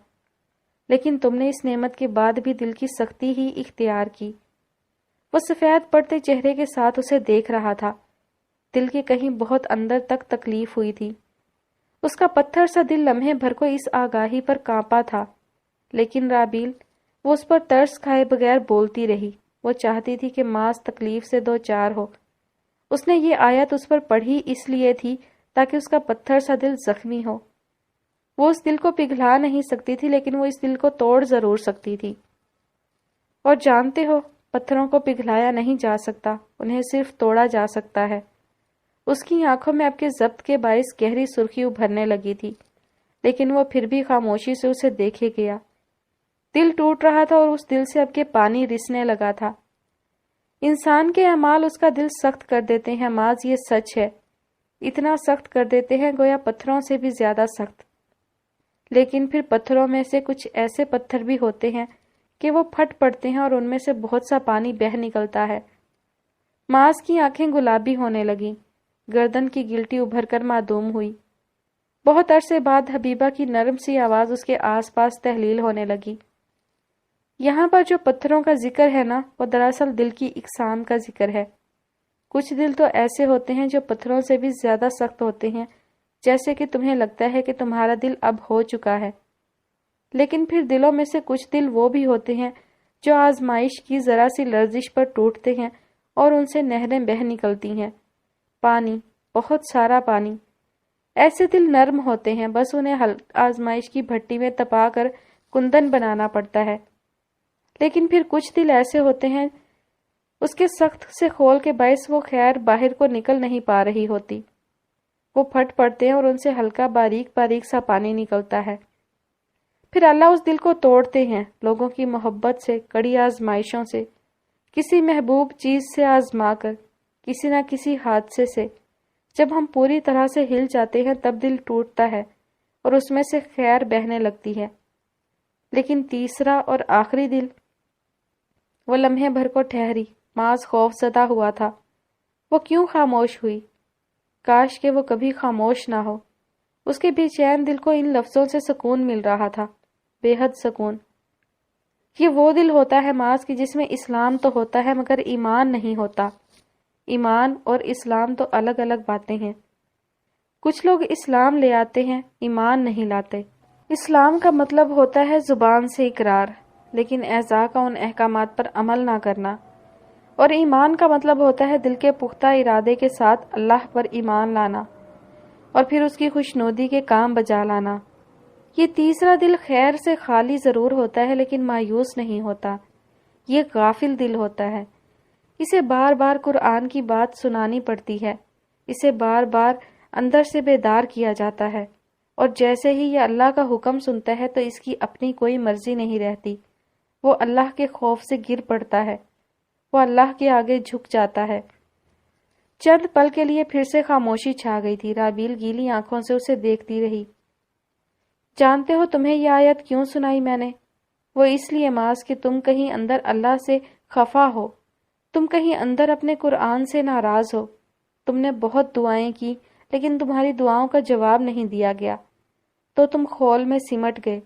لیکن تم نے اس نعمت کے بعد بھی دل کی سختی ہی اختیار کی۔ وہ سفید پڑتے چہرے کے ساتھ اسے دیکھ رہا تھا، دل کے کہیں بہت اندر تک تکلیف ہوئی تھی۔ اس کا پتھر سا دل لمحے بھر کو اس آگاہی پر کانپا تھا، لیکن رابیل، وہ اس پر ترس کھائے بغیر بولتی رہی۔ وہ چاہتی تھی کہ معاذ تکلیف سے دوچار ہو۔ اس نے یہ آیت اس پر پڑھی اس لیے تھی تاکہ اس کا پتھر سا دل زخمی ہو۔ وہ اس دل کو پگھلا نہیں سکتی تھی، لیکن وہ اس دل کو توڑ ضرور سکتی تھی۔ اور جانتے ہو، پتھروں کو پگھلایا نہیں جا سکتا، انہیں صرف توڑا جا سکتا ہے۔ اس کی آنکھوں میں اب کے ضبط کے باعث گہری سرخی ابھرنے لگی تھی، لیکن وہ پھر بھی خاموشی سے اسے دیکھے گیا۔ دل ٹوٹ رہا تھا اور اس دل سے اب کے پانی رسنے لگا تھا۔ انسان کے اعمال اس کا دل سخت کر دیتے ہیں معاذ، یہ سچ ہے، اتنا سخت کر دیتے ہیں گویا پتھروں سے بھی زیادہ سخت۔ لیکن پھر پتھروں میں سے کچھ ایسے پتھر بھی ہوتے ہیں کہ وہ پھٹ پڑتے ہیں اور ان میں سے بہت سا پانی بہہ نکلتا ہے۔ معاذ کی آنکھیں گلابی ہونے لگیں، گردن کی گلٹی ابھر کر معدوم ہوئی۔ بہت عرصے بعد حبیبہ کی نرم سی آواز اس کے آس پاس تحلیل ہونے لگی۔ یہاں پر جو پتھروں کا ذکر ہے نا، وہ دراصل دل کی اقسام کا ذکر ہے۔ کچھ دل تو ایسے ہوتے ہیں جو پتھروں سے بھی زیادہ سخت ہوتے ہیں، جیسے کہ تمہیں لگتا ہے کہ تمہارا دل اب ہو چکا ہے۔ لیکن پھر دلوں میں سے کچھ دل وہ بھی ہوتے ہیں جو آزمائش کی ذرا سی لرزش پر ٹوٹتے ہیں اور ان سے نہریں بہہ نکلتی ہیں، پانی، بہت سارا پانی۔ ایسے دل نرم ہوتے ہیں، بس انہیں آزمائش کی بھٹی میں تپا کر کندن بنانا پڑتا ہے۔ لیکن پھر کچھ دل ایسے ہوتے ہیں اس کے سخت سے خول کے باعث وہ خیر باہر کو نکل نہیں پا رہی ہوتی۔ وہ پھٹ پڑتے ہیں اور ان سے ہلکا باریک باریک سا پانی نکلتا ہے۔ پھر اللہ اس دل کو توڑتے ہیں، لوگوں کی محبت سے، کڑی آزمائشوں سے، کسی محبوب چیز سے آزما کر، کسی نہ کسی حادثے سے۔ جب ہم پوری طرح سے ہل جاتے ہیں تب دل ٹوٹتا ہے اور اس میں سے خیر بہنے لگتی ہے۔ لیکن تیسرا اور آخری دل، وہ لمحے بھر کو ٹھہری، معاذ خوف زدہ ہوا تھا۔ وہ کیوں خاموش ہوئی؟ کاش کہ وہ کبھی خاموش نہ ہو۔ اس کے بے چین دل کو ان لفظوں سے سکون مل رہا تھا، بے حد سکون۔ یہ وہ دل ہوتا ہے معاذ کہ جس میں اسلام تو ہوتا ہے مگر ایمان نہیں ہوتا۔ ایمان اور اسلام تو الگ الگ باتیں ہیں۔ کچھ لوگ اسلام لے آتے ہیں، ایمان نہیں لاتے۔ اسلام کا مطلب ہوتا ہے زبان سے اقرار، لیکن اعضاء کا ان احکامات پر عمل نہ کرنا، اور ایمان کا مطلب ہوتا ہے دل کے پختہ ارادے کے ساتھ اللہ پر ایمان لانا اور پھر اس کی خوشنودی کے کام بجا لانا۔ یہ تیسرا دل خیر سے خالی ضرور ہوتا ہے لیکن مایوس نہیں ہوتا، یہ غافل دل ہوتا ہے۔ اسے بار بار قرآن کی بات سنانی پڑتی ہے، اسے بار بار اندر سے بیدار کیا جاتا ہے، اور جیسے ہی یہ اللہ کا حکم سنتا ہے تو اس کی اپنی کوئی مرضی نہیں رہتی۔ وہ اللہ کے خوف سے گر پڑتا ہے، وہ اللہ کے آگے جھک جاتا ہے۔ چند پل کے لیے پھر سے خاموشی چھا گئی تھی۔ رابیل گیلی آنکھوں سے اسے دیکھتی رہی۔ جانتے ہو تمہیں یہ آیت کیوں سنائی میں نے؟ وہ اس لیے معاذ کہ تم کہیں اندر اللہ سے خفا ہو، تم کہیں اندر اپنے قرآن سے ناراض ہو۔ تم نے بہت دعائیں کی لیکن تمہاری دعاؤں کا جواب نہیں دیا گیا، تو تم خول میں سمٹ گئے۔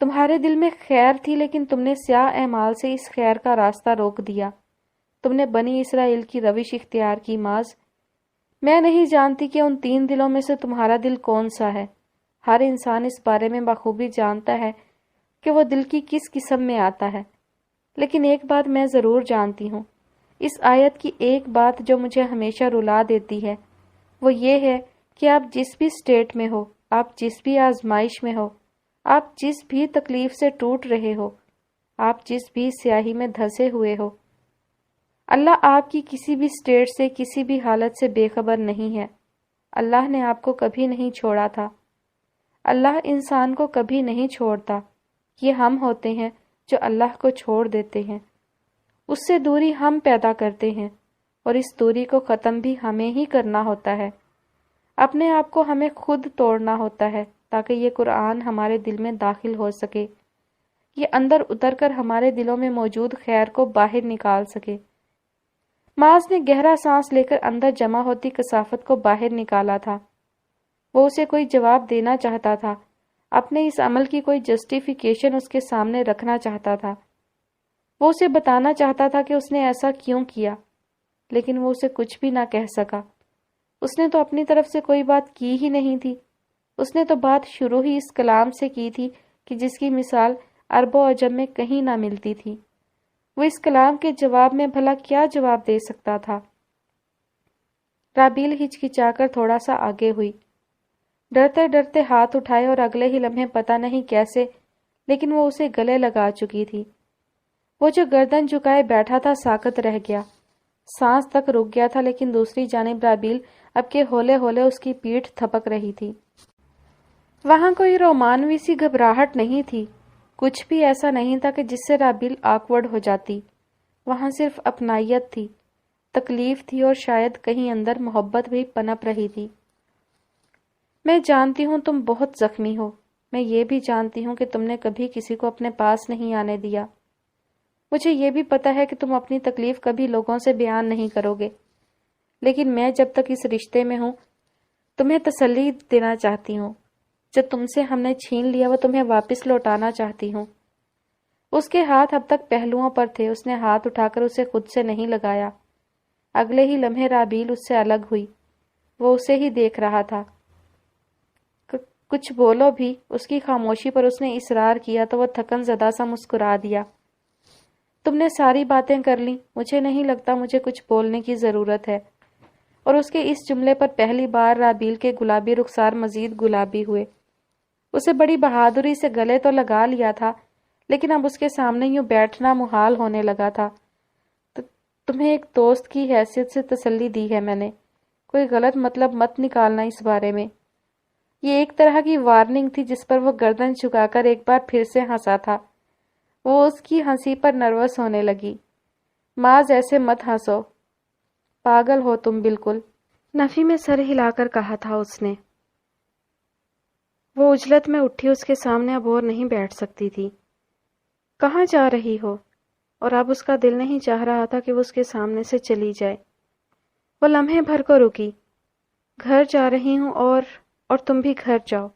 تمہارے دل میں خیر تھی لیکن تم نے سیاہ اعمال سے اس خیر کا راستہ روک دیا۔ تم نے بنی اسرائیل کی روش اختیار کی معاذ۔ میں نہیں جانتی کہ ان 3 دلوں میں سے تمہارا دل کون سا ہے۔ ہر انسان اس بارے میں بخوبی جانتا ہے کہ وہ دل کی کس قسم میں آتا ہے، لیکن ایک بات میں ضرور جانتی ہوں۔ اس آیت کی ایک بات جو مجھے ہمیشہ رلا دیتی ہے وہ یہ ہے کہ آپ جس بھی سٹیٹ میں ہو، آپ جس بھی آزمائش میں ہو، آپ جس بھی تکلیف سے ٹوٹ رہے ہو، آپ جس بھی سیاہی میں دھسے ہوئے ہو، اللہ آپ کی کسی بھی سٹیٹ سے کسی بھی حالت سے بے خبر نہیں ہے۔ اللہ نے آپ کو کبھی نہیں چھوڑا تھا۔ اللہ انسان کو کبھی نہیں چھوڑتا۔ یہ ہم ہوتے ہیں جو اللہ کو چھوڑ دیتے ہیں۔ اس سے دوری ہم پیدا کرتے ہیں اور اس دوری کو ختم بھی ہمیں ہی کرنا ہوتا ہے۔ اپنے آپ کو ہمیں خود توڑنا ہوتا ہے تاکہ یہ قرآن ہمارے دل میں داخل ہو سکے، یہ اندر اتر کر ہمارے دلوں میں موجود خیر کو باہر نکال سکے۔ معاذ نے گہرا سانس لے کر اندر جمع ہوتی کثافت کو باہر نکالا تھا۔ وہ اسے کوئی جواب دینا چاہتا تھا، اپنے اس عمل کی کوئی جسٹیفیکیشن اس کے سامنے رکھنا چاہتا تھا۔ وہ اسے بتانا چاہتا تھا کہ اس نے ایسا کیوں کیا، لیکن وہ اسے کچھ بھی نہ کہہ سکا۔ اس نے تو اپنی طرف سے کوئی بات کی ہی نہیں تھی۔ اس نے تو بات شروع ہی اس کلام سے کی تھی کہ جس کی مثال عرب و عجم میں کہیں نہ ملتی تھی۔ وہ اس کلام کے جواب میں بھلا کیا جواب دے سکتا تھا؟ رابیل ہچکچا کر تھوڑا سا آگے ہوئی، ڈرتے ڈرتے ہاتھ اٹھائے اور اگلے ہی لمحے پتہ نہیں کیسے لیکن وہ اسے گلے لگا چکی تھی۔ وہ جو گردن جھکائے بیٹھا تھا ساکت رہ گیا، سانس تک رک گیا تھا، لیکن دوسری جانب رابیل اب کے ہولے ہولے اس کی پیٹھ تھپک رہی تھی۔ وہاں کوئی رومانوی سی گھبراہٹ نہیں تھی، کچھ بھی ایسا نہیں تھا کہ جس سے رابیل آکورڈ ہو جاتی۔ وہاں صرف اپنائیت تھی، تکلیف تھی اور شاید کہیں اندر محبت بھی پنپ رہی تھی۔ میں جانتی ہوں تم بہت زخمی ہو، میں یہ بھی جانتی ہوں کہ تم نے کبھی کسی کو اپنے پاس نہیں آنے دیا۔ مجھے یہ بھی پتہ ہے کہ تم اپنی تکلیف کبھی لوگوں سے بیان نہیں کرو گے، لیکن میں جب تک اس رشتے میں ہوں تمہیں تسلی دینا چاہتی ہوں۔ جو تم سے ہم نے چھین لیا وہ تمہیں واپس لوٹانا چاہتی ہوں۔ اس کے ہاتھ اب تک پہلوؤں پر تھے، اس نے ہاتھ اٹھا کر اسے خود سے نہیں لگایا۔ اگلے ہی لمحے رابیل اس سے الگ ہوئی، وہ اسے ہی دیکھ رہا تھا۔ کچھ بولو بھی، اس کی خاموشی پر اس نے اصرار کیا تو وہ تھکن زدہ سا مسکرا دیا۔ تم نے ساری باتیں کر لیں، مجھے نہیں لگتا مجھے کچھ بولنے کی ضرورت ہے۔ اور اس کے اس جملے پر پہلی بار رابیل کے گلابی رخسار مزید گلابی ہوئے۔ اسے بڑی بہادری سے گلے تو لگا لیا تھا، لیکن اب اس کے سامنے یوں بیٹھنا محال ہونے لگا تھا۔ تمہیں ایک دوست کی حیثیت سے تسلی دی ہے میں نے، کوئی غلط مطلب مت نکالنا اس بارے میں۔ یہ ایک طرح کی وارننگ تھی جس پر وہ گردن جھکا کر ایک بار پھر سے ہنسا تھا۔ وہ اس کی ہنسی پر نروس ہونے لگی۔ معاذ ایسے مت ہنسو، پاگل ہو تم بالکل، نفی میں سر ہلا کر کہا تھا اس نے۔ وہ عجلت میں اٹھی، اس کے سامنے اب اور نہیں بیٹھ سکتی تھی۔ کہاں جا رہی ہو؟ اور اب اس کا دل نہیں چاہ رہا تھا کہ وہ اس کے سامنے سے چلی جائے۔ وہ لمحے بھر کو رکی۔ گھر جا رہی ہوں اور تم بھی گھر جاؤ۔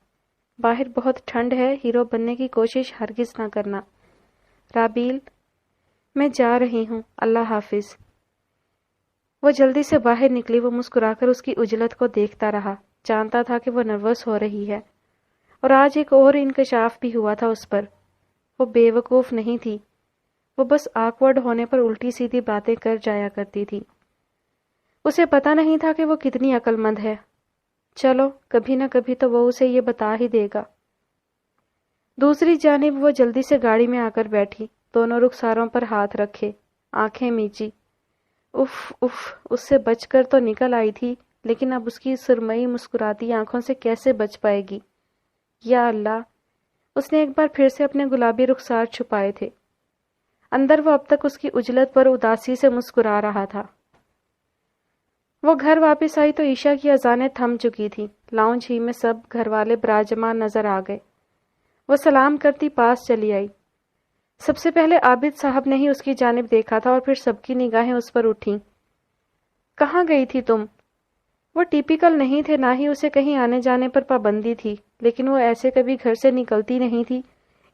باہر بہت ٹھنڈ ہے، ہیرو بننے کی کوشش ہرگز نہ کرنا۔ رابیل، میں جا رہی ہوں، اللہ حافظ۔ وہ جلدی سے باہر نکلی۔ وہ مسکرا کر اس کی عجلت کو دیکھتا رہا، جانتا تھا کہ وہ نروس ہو رہی ہے، اور آج ایک اور انکشاف بھی ہوا تھا اس پر۔ وہ بے وقوف نہیں تھی، وہ بس آکورڈ ہونے پر الٹی سیدھی باتیں کر جایا کرتی تھی۔ اسے پتا نہیں تھا کہ وہ کتنی عقل مند ہے۔ چلو، کبھی نہ کبھی تو وہ اسے یہ بتا ہی دے گا۔ دوسری جانب وہ جلدی سے گاڑی میں آ کر بیٹھی، دونوں رخساروں پر ہاتھ رکھے، آنکھیں میچی۔ اف اف، اس سے بچ کر تو نکل آئی تھی، لیکن اب اس کی سرمئی مسکراتی آنکھوں سے کیسے بچ پائے گی؟ یا اللہ! اس نے ایک بار پھر سے اپنے گلابی رخسار چھپائے تھے۔ اندر وہ اب تک اس کی عجلت پر اداسی سے مسکرا رہا تھا۔ وہ گھر واپس آئی تو عشاء کی اذانیں تھم چکی تھی۔ لاؤنج ہی میں سب گھر والے براجمان نظر آ گئے۔ وہ سلام کرتی پاس چلی آئی۔ سب سے پہلے عابد صاحب نے ہی اس کی جانب دیکھا تھا، اور پھر سب کی نگاہیں اس پر اٹھیں۔ کہاں گئی تھی تم؟ وہ ٹیپیکل نہیں تھے، نہ ہی اسے کہیں آنے جانے پر پابندی تھی، لیکن وہ ایسے کبھی گھر سے نکلتی نہیں تھی،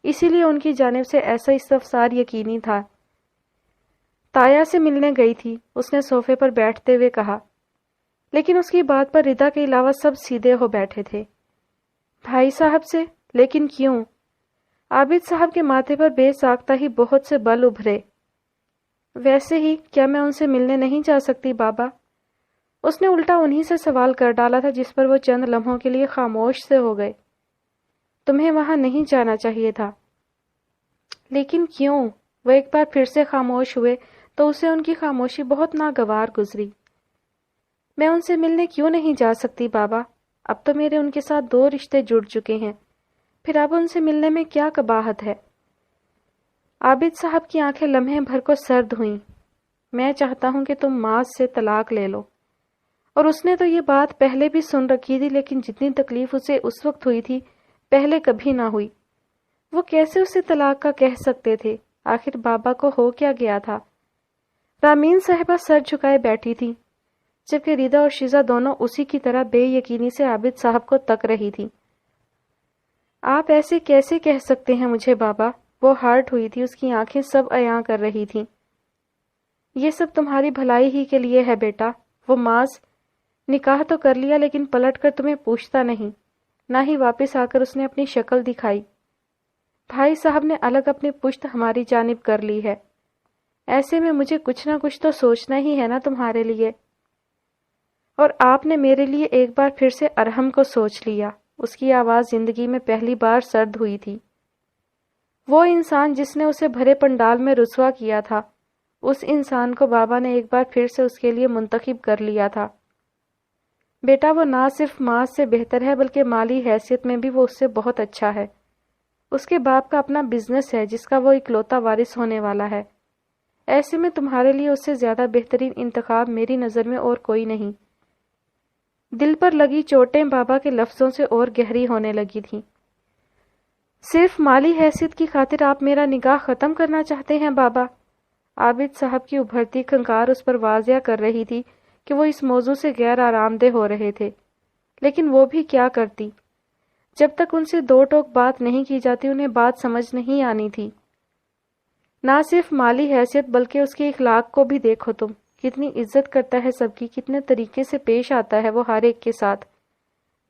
اسی لیے ان کی جانب سے ایسا استفسار یقینی تھا۔ تایا سے ملنے گئی تھی، اس نے صوفے پر بیٹھتے ہوئے کہا، لیکن اس کی بات پر ردا کے علاوہ سب سیدھے ہو بیٹھے تھے۔ بھائی صاحب سے؟ لیکن کیوں؟ عابد صاحب کے ماتھے پر بے ساختہ ہی بہت سے بل ابھرے۔ ویسے ہی، کیا میں ان سے ملنے نہیں جا سکتی بابا؟ اس نے الٹا انہی سے سوال کر ڈالا تھا جس پر وہ چند لمحوں کے لیے خاموش سے ہو گئے۔ تمہیں وہاں نہیں جانا چاہیے تھا۔ لیکن کیوں؟ وہ ایک بار پھر سے خاموش ہوئے تو اسے ان کی خاموشی بہت ناگوار گزری۔ میں ان سے ملنے کیوں نہیں جا سکتی بابا؟ اب تو میرے ان کے ساتھ 2 رشتے جڑ چکے ہیں، پھر اب ان سے ملنے میں کیا قباحت ہے؟ عابد صاحب کی آنکھیں لمحے بھر کو سرد ہوئیں۔ میں چاہتا ہوں کہ تم معاذ سے طلاق لے لو۔ اور اس نے تو یہ بات پہلے بھی سن رکھی تھی، لیکن جتنی تکلیف اسے اس وقت ہوئی تھی پہلے کبھی نہ ہوئی۔ وہ کیسے اسے طلاق کا کہہ سکتے تھے؟ آخر بابا کو ہو کیا گیا تھا؟ رامین صاحبہ سر جھکائے بیٹھی تھی، جبکہ ریدا اور شیزا دونوں اسی کی طرح بے یقینی سے عابد صاحب کو تک رہی تھی۔ آپ ایسے کیسے کہہ سکتے ہیں مجھے بابا؟ وہ ہارٹ ہوئی تھی، اس کی آنکھیں سب عیاں کر رہی تھیں۔ یہ سب تمہاری بھلائی ہی کے لیے ہے بیٹا۔ وہ معاذ نکاح تو کر لیا، لیکن پلٹ کر تمہیں پوچھتا نہیں، نہ ہی واپس آ کر اس نے اپنی شکل دکھائی۔ بھائی صاحب نے الگ اپنی پشت ہماری جانب کر لی ہے، ایسے میں مجھے کچھ نہ کچھ تو سوچنا ہی ہے نا تمہارے لیے۔ اور آپ نے میرے لیے ایک بار پھر سے ارحم کو سوچ لیا۔ اس کی آواز زندگی میں پہلی بار سرد ہوئی تھی۔ وہ انسان جس نے اسے بھرے پنڈال میں رسوا کیا تھا، اس انسان کو بابا نے ایک بار پھر سے اس کے لیے منتخب کر لیا تھا۔ بیٹا، وہ نہ صرف معاذ سے بہتر ہے، بلکہ مالی حیثیت میں بھی وہ اس سے بہت اچھا ہے۔ اس کے باپ کا اپنا بزنس ہے جس کا وہ اکلوتا وارث ہونے والا ہے۔ ایسے میں تمہارے لیے اس سے زیادہ بہترین انتخاب میری نظر میں اور کوئی نہیں۔ دل پر لگی چوٹیں بابا کے لفظوں سے اور گہری ہونے لگی تھیں۔ صرف مالی حیثیت کی خاطر آپ میرا نکاح ختم کرنا چاہتے ہیں بابا؟ عابد صاحب کی ابھرتی کھنکار اس پر واضح کر رہی تھی کہ وہ اس موضوع سے غیر آرام دہ ہو رہے تھے، لیکن وہ بھی کیا کرتی؟ جب تک ان سے 2 ٹوک بات نہیں کی جاتی انہیں بات سمجھ نہیں آنی تھی۔ نہ صرف مالی حیثیت بلکہ اس کے اخلاق کو بھی دیکھو تم، کتنی عزت کرتا ہے سب کی، کتنے طریقے سے پیش آتا ہے وہ ہر ایک کے ساتھ۔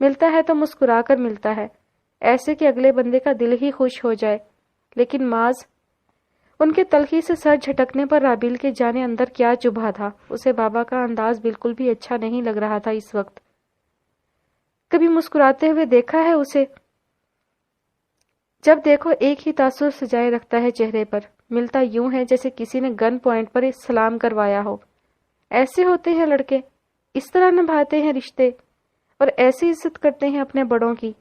ملتا ہے تو مسکرا کر ملتا ہے، ایسے کہ اگلے بندے کا دل ہی خوش ہو جائے۔ لیکن معاذ، ان کے تلخی سے سر جھٹکنے پر رابیل کے جانے اندر کیا چبھا تھا۔ اسے بابا کا انداز بالکل بھی اچھا نہیں لگ رہا تھا اس وقت۔ کبھی مسکراتے ہوئے دیکھا ہے اسے؟ جب دیکھو ایک ہی تاثر سجائے رکھتا ہے چہرے پر۔ ملتا یوں ہے جیسے کسی نے گن پوائنٹ پر سلام کروایا ہو۔ ایسے ہوتے ہیں لڑکے، اس طرح نبھاتے ہیں رشتے، اور ایسی عزت کرتے ہیں اپنے بڑوں کی۔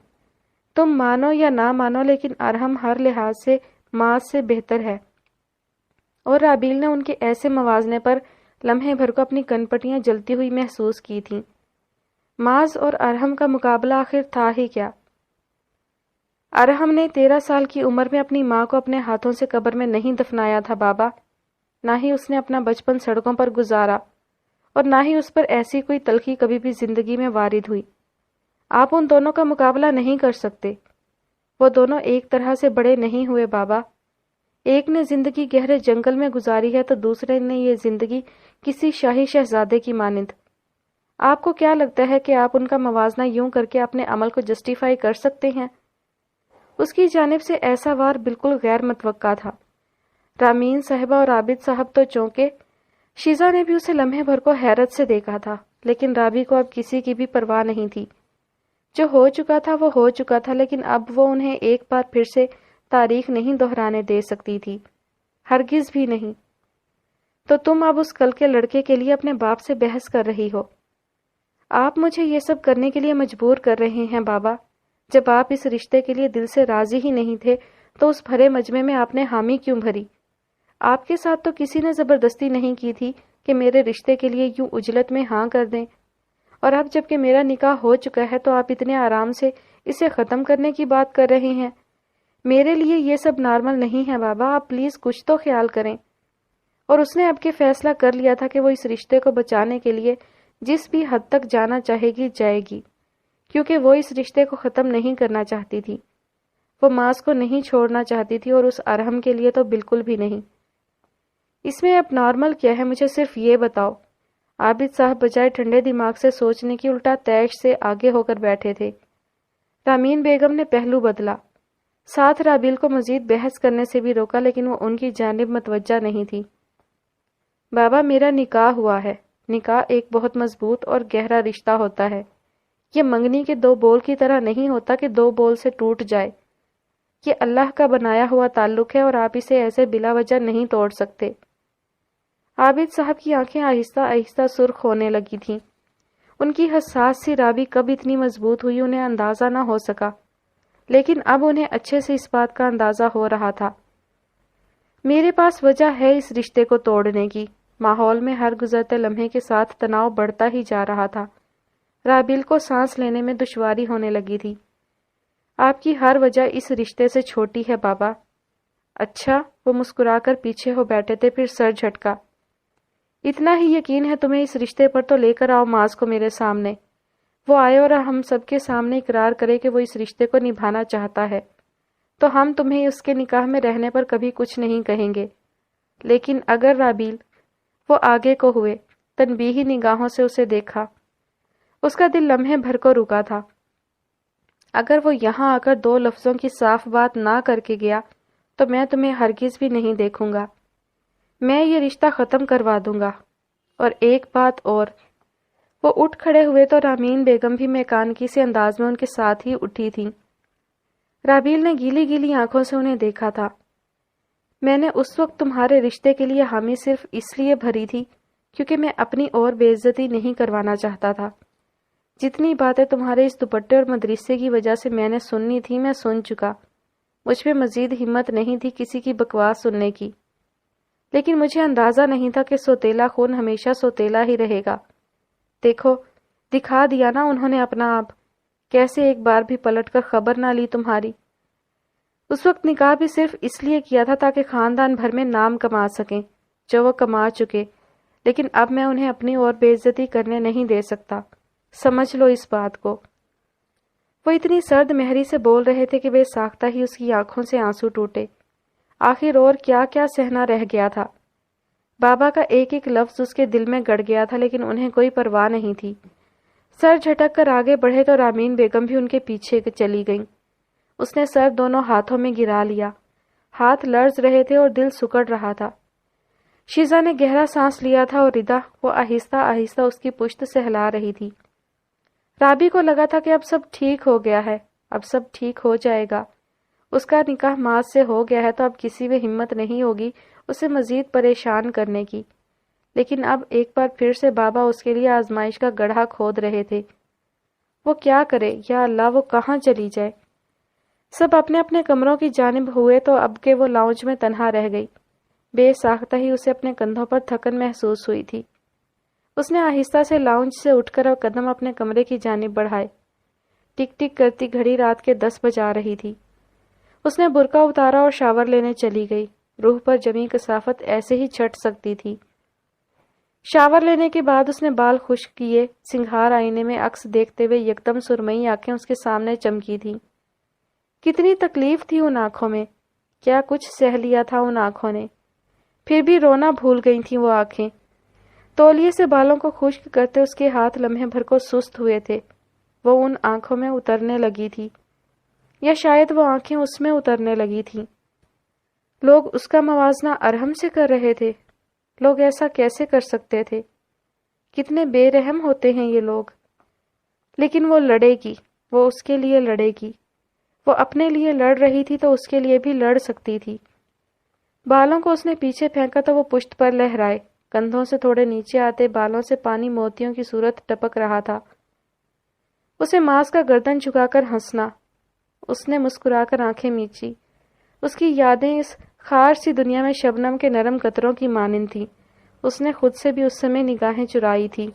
تم مانو یا نہ مانو، لیکن ارحم ہر لحاظ سے معاذ سے بہتر ہے۔ اور رابیل نے ان کے ایسے موازنے پر لمحے بھر کو اپنی کنپٹیاں جلتی ہوئی محسوس کی تھیں۔ معاذ اور ارحم کا مقابلہ آخر تھا ہی کیا؟ ارحم نے 13 سال کی عمر میں اپنی ماں کو اپنے ہاتھوں سے قبر میں نہیں دفنایا تھا بابا، نہ ہی اس نے اپنا بچپن سڑکوں پر گزارا، اور نہ ہی اس پر ایسی کوئی تلخی کبھی بھی زندگی میں وارد ہوئی۔ آپ ان دونوں کا مقابلہ نہیں کر سکتے۔ وہ دونوں ایک طرح سے بڑے نہیں ہوئے بابا۔ ایک نے زندگی گہرے جنگل میں گزاری ہے تو دوسرے نے یہ زندگی کسی شاہی شہزادے کی مانند۔ آپ کو کیا لگتا ہے کہ آپ ان کا موازنہ یوں کر کے اپنے عمل کو جسٹیفائی کر سکتے ہیں؟ اس کی جانب سے ایسا وار بالکل غیر متوقع تھا۔ رامین صاحبہ اور عابد صاحب تو چونکے، شیزا نے بھی اسے لمحے بھر کو حیرت سے دیکھا تھا، لیکن رابی کو اب کسی کی بھی پرواہ نہیں تھی۔ جو ہو چکا تھا وہ ہو چکا تھا، لیکن اب وہ انہیں ایک بار پھر سے تاریخ نہیں دہرانے دے سکتی تھی، ہرگز بھی نہیں۔ تو تم اب اس کل کے لڑکے کے لیے اپنے باپ سے بحث کر رہی ہو۔ آپ مجھے یہ سب کرنے کے لیے مجبور کر رہے ہیں بابا۔ جب آپ اس رشتے کے لیے دل سے راضی ہی نہیں تھے تو اس بھرے مجمع میں آپ نے حامی کیوں بھری؟ آپ کے ساتھ تو کسی نے زبردستی نہیں کی تھی کہ میرے رشتے کے لیے یوں اجلت میں ہاں کر دیں، اور اب جب کہ میرا نکاح ہو چکا ہے تو آپ اتنے آرام سے اسے ختم کرنے کی بات کر رہے ہیں۔ میرے لیے یہ سب نارمل نہیں ہے بابا، آپ پلیز کچھ تو خیال کریں۔ اور اس نے اب کے فیصلہ کر لیا تھا کہ وہ اس رشتے کو بچانے کے لیے جس بھی حد تک جانا چاہے گی جائے گی، کیونکہ وہ اس رشتے کو ختم نہیں کرنا چاہتی تھی۔ وہ معاذ کو نہیں چھوڑنا چاہتی تھی، اور اس ارحم کے لیے تو بالکل بھی نہیں۔ اس میں اب نارمل کیا ہے، مجھے صرف یہ بتاؤ۔ عابد صاحب بجائے ٹھنڈے دماغ سے سوچنے کی الٹا تیش سے آگے ہو کر بیٹھے تھے۔ رامین بیگم نے پہلو بدلا، ساتھ رابیل کو مزید بحث کرنے سے بھی روکا، لیکن وہ ان کی جانب متوجہ نہیں تھی۔ بابا، میرا نکاح ہوا ہے۔ نکاح ایک بہت مضبوط اور گہرا رشتہ ہوتا ہے۔ یہ منگنی کے 2 بول کی طرح نہیں ہوتا کہ 2 بول سے ٹوٹ جائے۔ یہ اللہ کا بنایا ہوا تعلق ہے، اور آپ اسے ایسے بلا وجہ نہیں توڑ سکتے۔ عابد صاحب کی آنکھیں آہستہ آہستہ سرخ ہونے لگی تھیں۔ ان کی حساس سی رابی کب اتنی مضبوط ہوئی انہیں اندازہ نہ ہو سکا، لیکن اب انہیں اچھے سے اس بات کا اندازہ ہو رہا تھا۔ میرے پاس وجہ ہے اس رشتے کو توڑنے کی۔ ماحول میں ہر گزرتے لمحے کے ساتھ تناؤ بڑھتا ہی جا رہا تھا۔ رابیل کو سانس لینے میں دشواری ہونے لگی تھی۔ آپ کی ہر وجہ اس رشتے سے چھوٹی ہے بابا۔ اچھا، وہ مسکرا کر پیچھے ہو بیٹھے تھے، پھر سر جھٹکا۔ اتنا ہی یقین ہے تمہیں اس رشتے پر تو لے کر آؤ معاذ کو میرے سامنے۔ وہ آئے اور ہم سب کے سامنے اقرار کرے کہ وہ اس رشتے کو نبھانا چاہتا ہے، تو ہم تمہیں اس کے نکاح میں رہنے پر کبھی کچھ نہیں کہیں گے۔ لیکن اگر رابیل، وہ آگے کو ہوئے، تنبیہی نگاہوں سے اسے دیکھا۔ اس کا دل لمحے بھر کو رکا تھا۔ اگر وہ یہاں آ کر 2 لفظوں کی صاف بات نہ کر کے گیا تو میں تمہیں ہرگز بھی نہیں دیکھوں گا۔ میں یہ رشتہ ختم کروا دوں گا۔ اور ایک بات اور۔ وہ اٹھ کھڑے ہوئے تو رامین بیگم بھی میکانکی سے انداز میں ان کے ساتھ ہی اٹھی تھیں۔ رابیل نے گیلی گیلی آنکھوں سے انہیں دیکھا تھا۔ میں نے اس وقت تمہارے رشتے کے لیے حامی صرف اس لیے بھری تھی کیونکہ میں اپنی اور بے عزتی نہیں کروانا چاہتا تھا۔ جتنی باتیں تمہارے اس دوپٹے اور مدرسے کی وجہ سے میں نے سننی تھی میں سن چکا۔ مجھ پہ مزید ہمت نہیں تھی کسی کی بکواس سننے کی۔ لیکن مجھے اندازہ نہیں تھا کہ سوتیلا خون ہمیشہ سوتیلا ہی رہے گا۔ دیکھو، دکھا دیا نا انہوں نے اپنا آپ، کیسے ایک بار بھی پلٹ کر خبر نہ لی تمہاری۔ اس وقت نکاح بھی صرف اس لیے کیا تھا تاکہ خاندان بھر میں نام کما سکیں جو وہ کما چکے، لیکن اب میں انہیں اپنی اور بے عزتی کرنے نہیں دے سکتا۔ سمجھ لو اس بات کو۔ وہ اتنی سرد مہری سے بول رہے تھے کہ بے ساختہ ہی اس کی آنکھوں سے آنسو ٹوٹے۔ آخر اور کیا کیا سہنا رہ گیا تھا۔ بابا کا ایک ایک لفظ اس کے دل میں گڑ گیا تھا، لیکن انہیں کوئی پرواہ نہیں تھی۔ سر جھٹک کر آگے بڑھے تو رامین بیگم بھی ان کے پیچھے چلی گئیں۔ اس نے سر دونوں ہاتھوں میں گرا لیا، ہاتھ لرز رہے تھے اور دل سکڑ رہا تھا۔ شیزا نے گہرا سانس لیا تھا اور ردا وہ آہستہ آہستہ اس کی پشت سہلا رہی تھی۔ رابی کو لگا تھا کہ اب سب ٹھیک ہو گیا ہے، اب سب ٹھیک ہو جائے گا۔ اس کا نکاح ماس سے ہو گیا ہے تو اب کسی میں ہمت نہیں ہوگی اسے مزید پریشان کرنے کی، لیکن اب ایک بار پھر سے بابا اس کے لیے آزمائش کا گڑھا کھود رہے تھے۔ وہ کیا کرے؟ یا اللہ، وہ کہاں چلی جائے؟ سب اپنے اپنے کمروں کی جانب ہوئے تو اب کہ وہ لاؤنج میں تنہا رہ گئی۔ بے ساختہ ہی اسے اپنے کندھوں پر تھکن محسوس ہوئی تھی۔ اس نے آہستہ سے لاؤنج سے اٹھ کر قدم اپنے کمرے کی جانب بڑھائے۔ ٹک ٹک کرتی گھڑی رات کے 10 بجا رہی تھی۔ اس نے برقع اتارا اور شاور لینے چلی گئی۔ روح پر جمی کثافت ایسے ہی چھٹ سکتی تھی۔ شاور لینے کے بعد اس نے بال خشک کیے، سنگھار آئینے میں عکس دیکھتے ہوئے یکدم سرمئی آنکھیں اس کے سامنے چمکی تھیں۔ کتنی تکلیف تھی ان آنکھوں میں، کیا کچھ سہ لیا تھا ان آنکھوں نے، پھر بھی رونا بھول گئی تھیں وہ آنکھیں۔ تولیے سے بالوں کو خشک کرتے اس کے ہاتھ لمحے بھر کو سست ہوئے تھے۔ وہ ان آنکھوں میں اترنے لگی تھی، یا شاید وہ آنکھیں اس میں اترنے لگی تھیں۔ لوگ اس کا موازنہ ارحم سے کر رہے تھے۔ لوگ ایسا کیسے کر سکتے تھے؟ کتنے بے رحم ہوتے ہیں یہ لوگ۔ لیکن وہ لڑے گی، وہ اس کے لیے لڑے گی۔ وہ اپنے لیے لڑ رہی تھی تو اس کے لیے بھی لڑ سکتی تھی۔ بالوں کو اس نے پیچھے پھینکا تو وہ پشت پر لہرائے۔ کندھوں سے تھوڑے نیچے آتے بالوں سے پانی موتیوں کی صورت ٹپک رہا تھا۔ اسے ماس کا گردن جھکا کر ہنسنا۔ اس نے مسکرا کر آنکھیں میچی۔ اس کی یادیں اس خار سی دنیا میں شبنم کے نرم قطروں کی مانند تھیں۔ اس نے خود سے بھی اس سمے نگاہیں چرائی تھی۔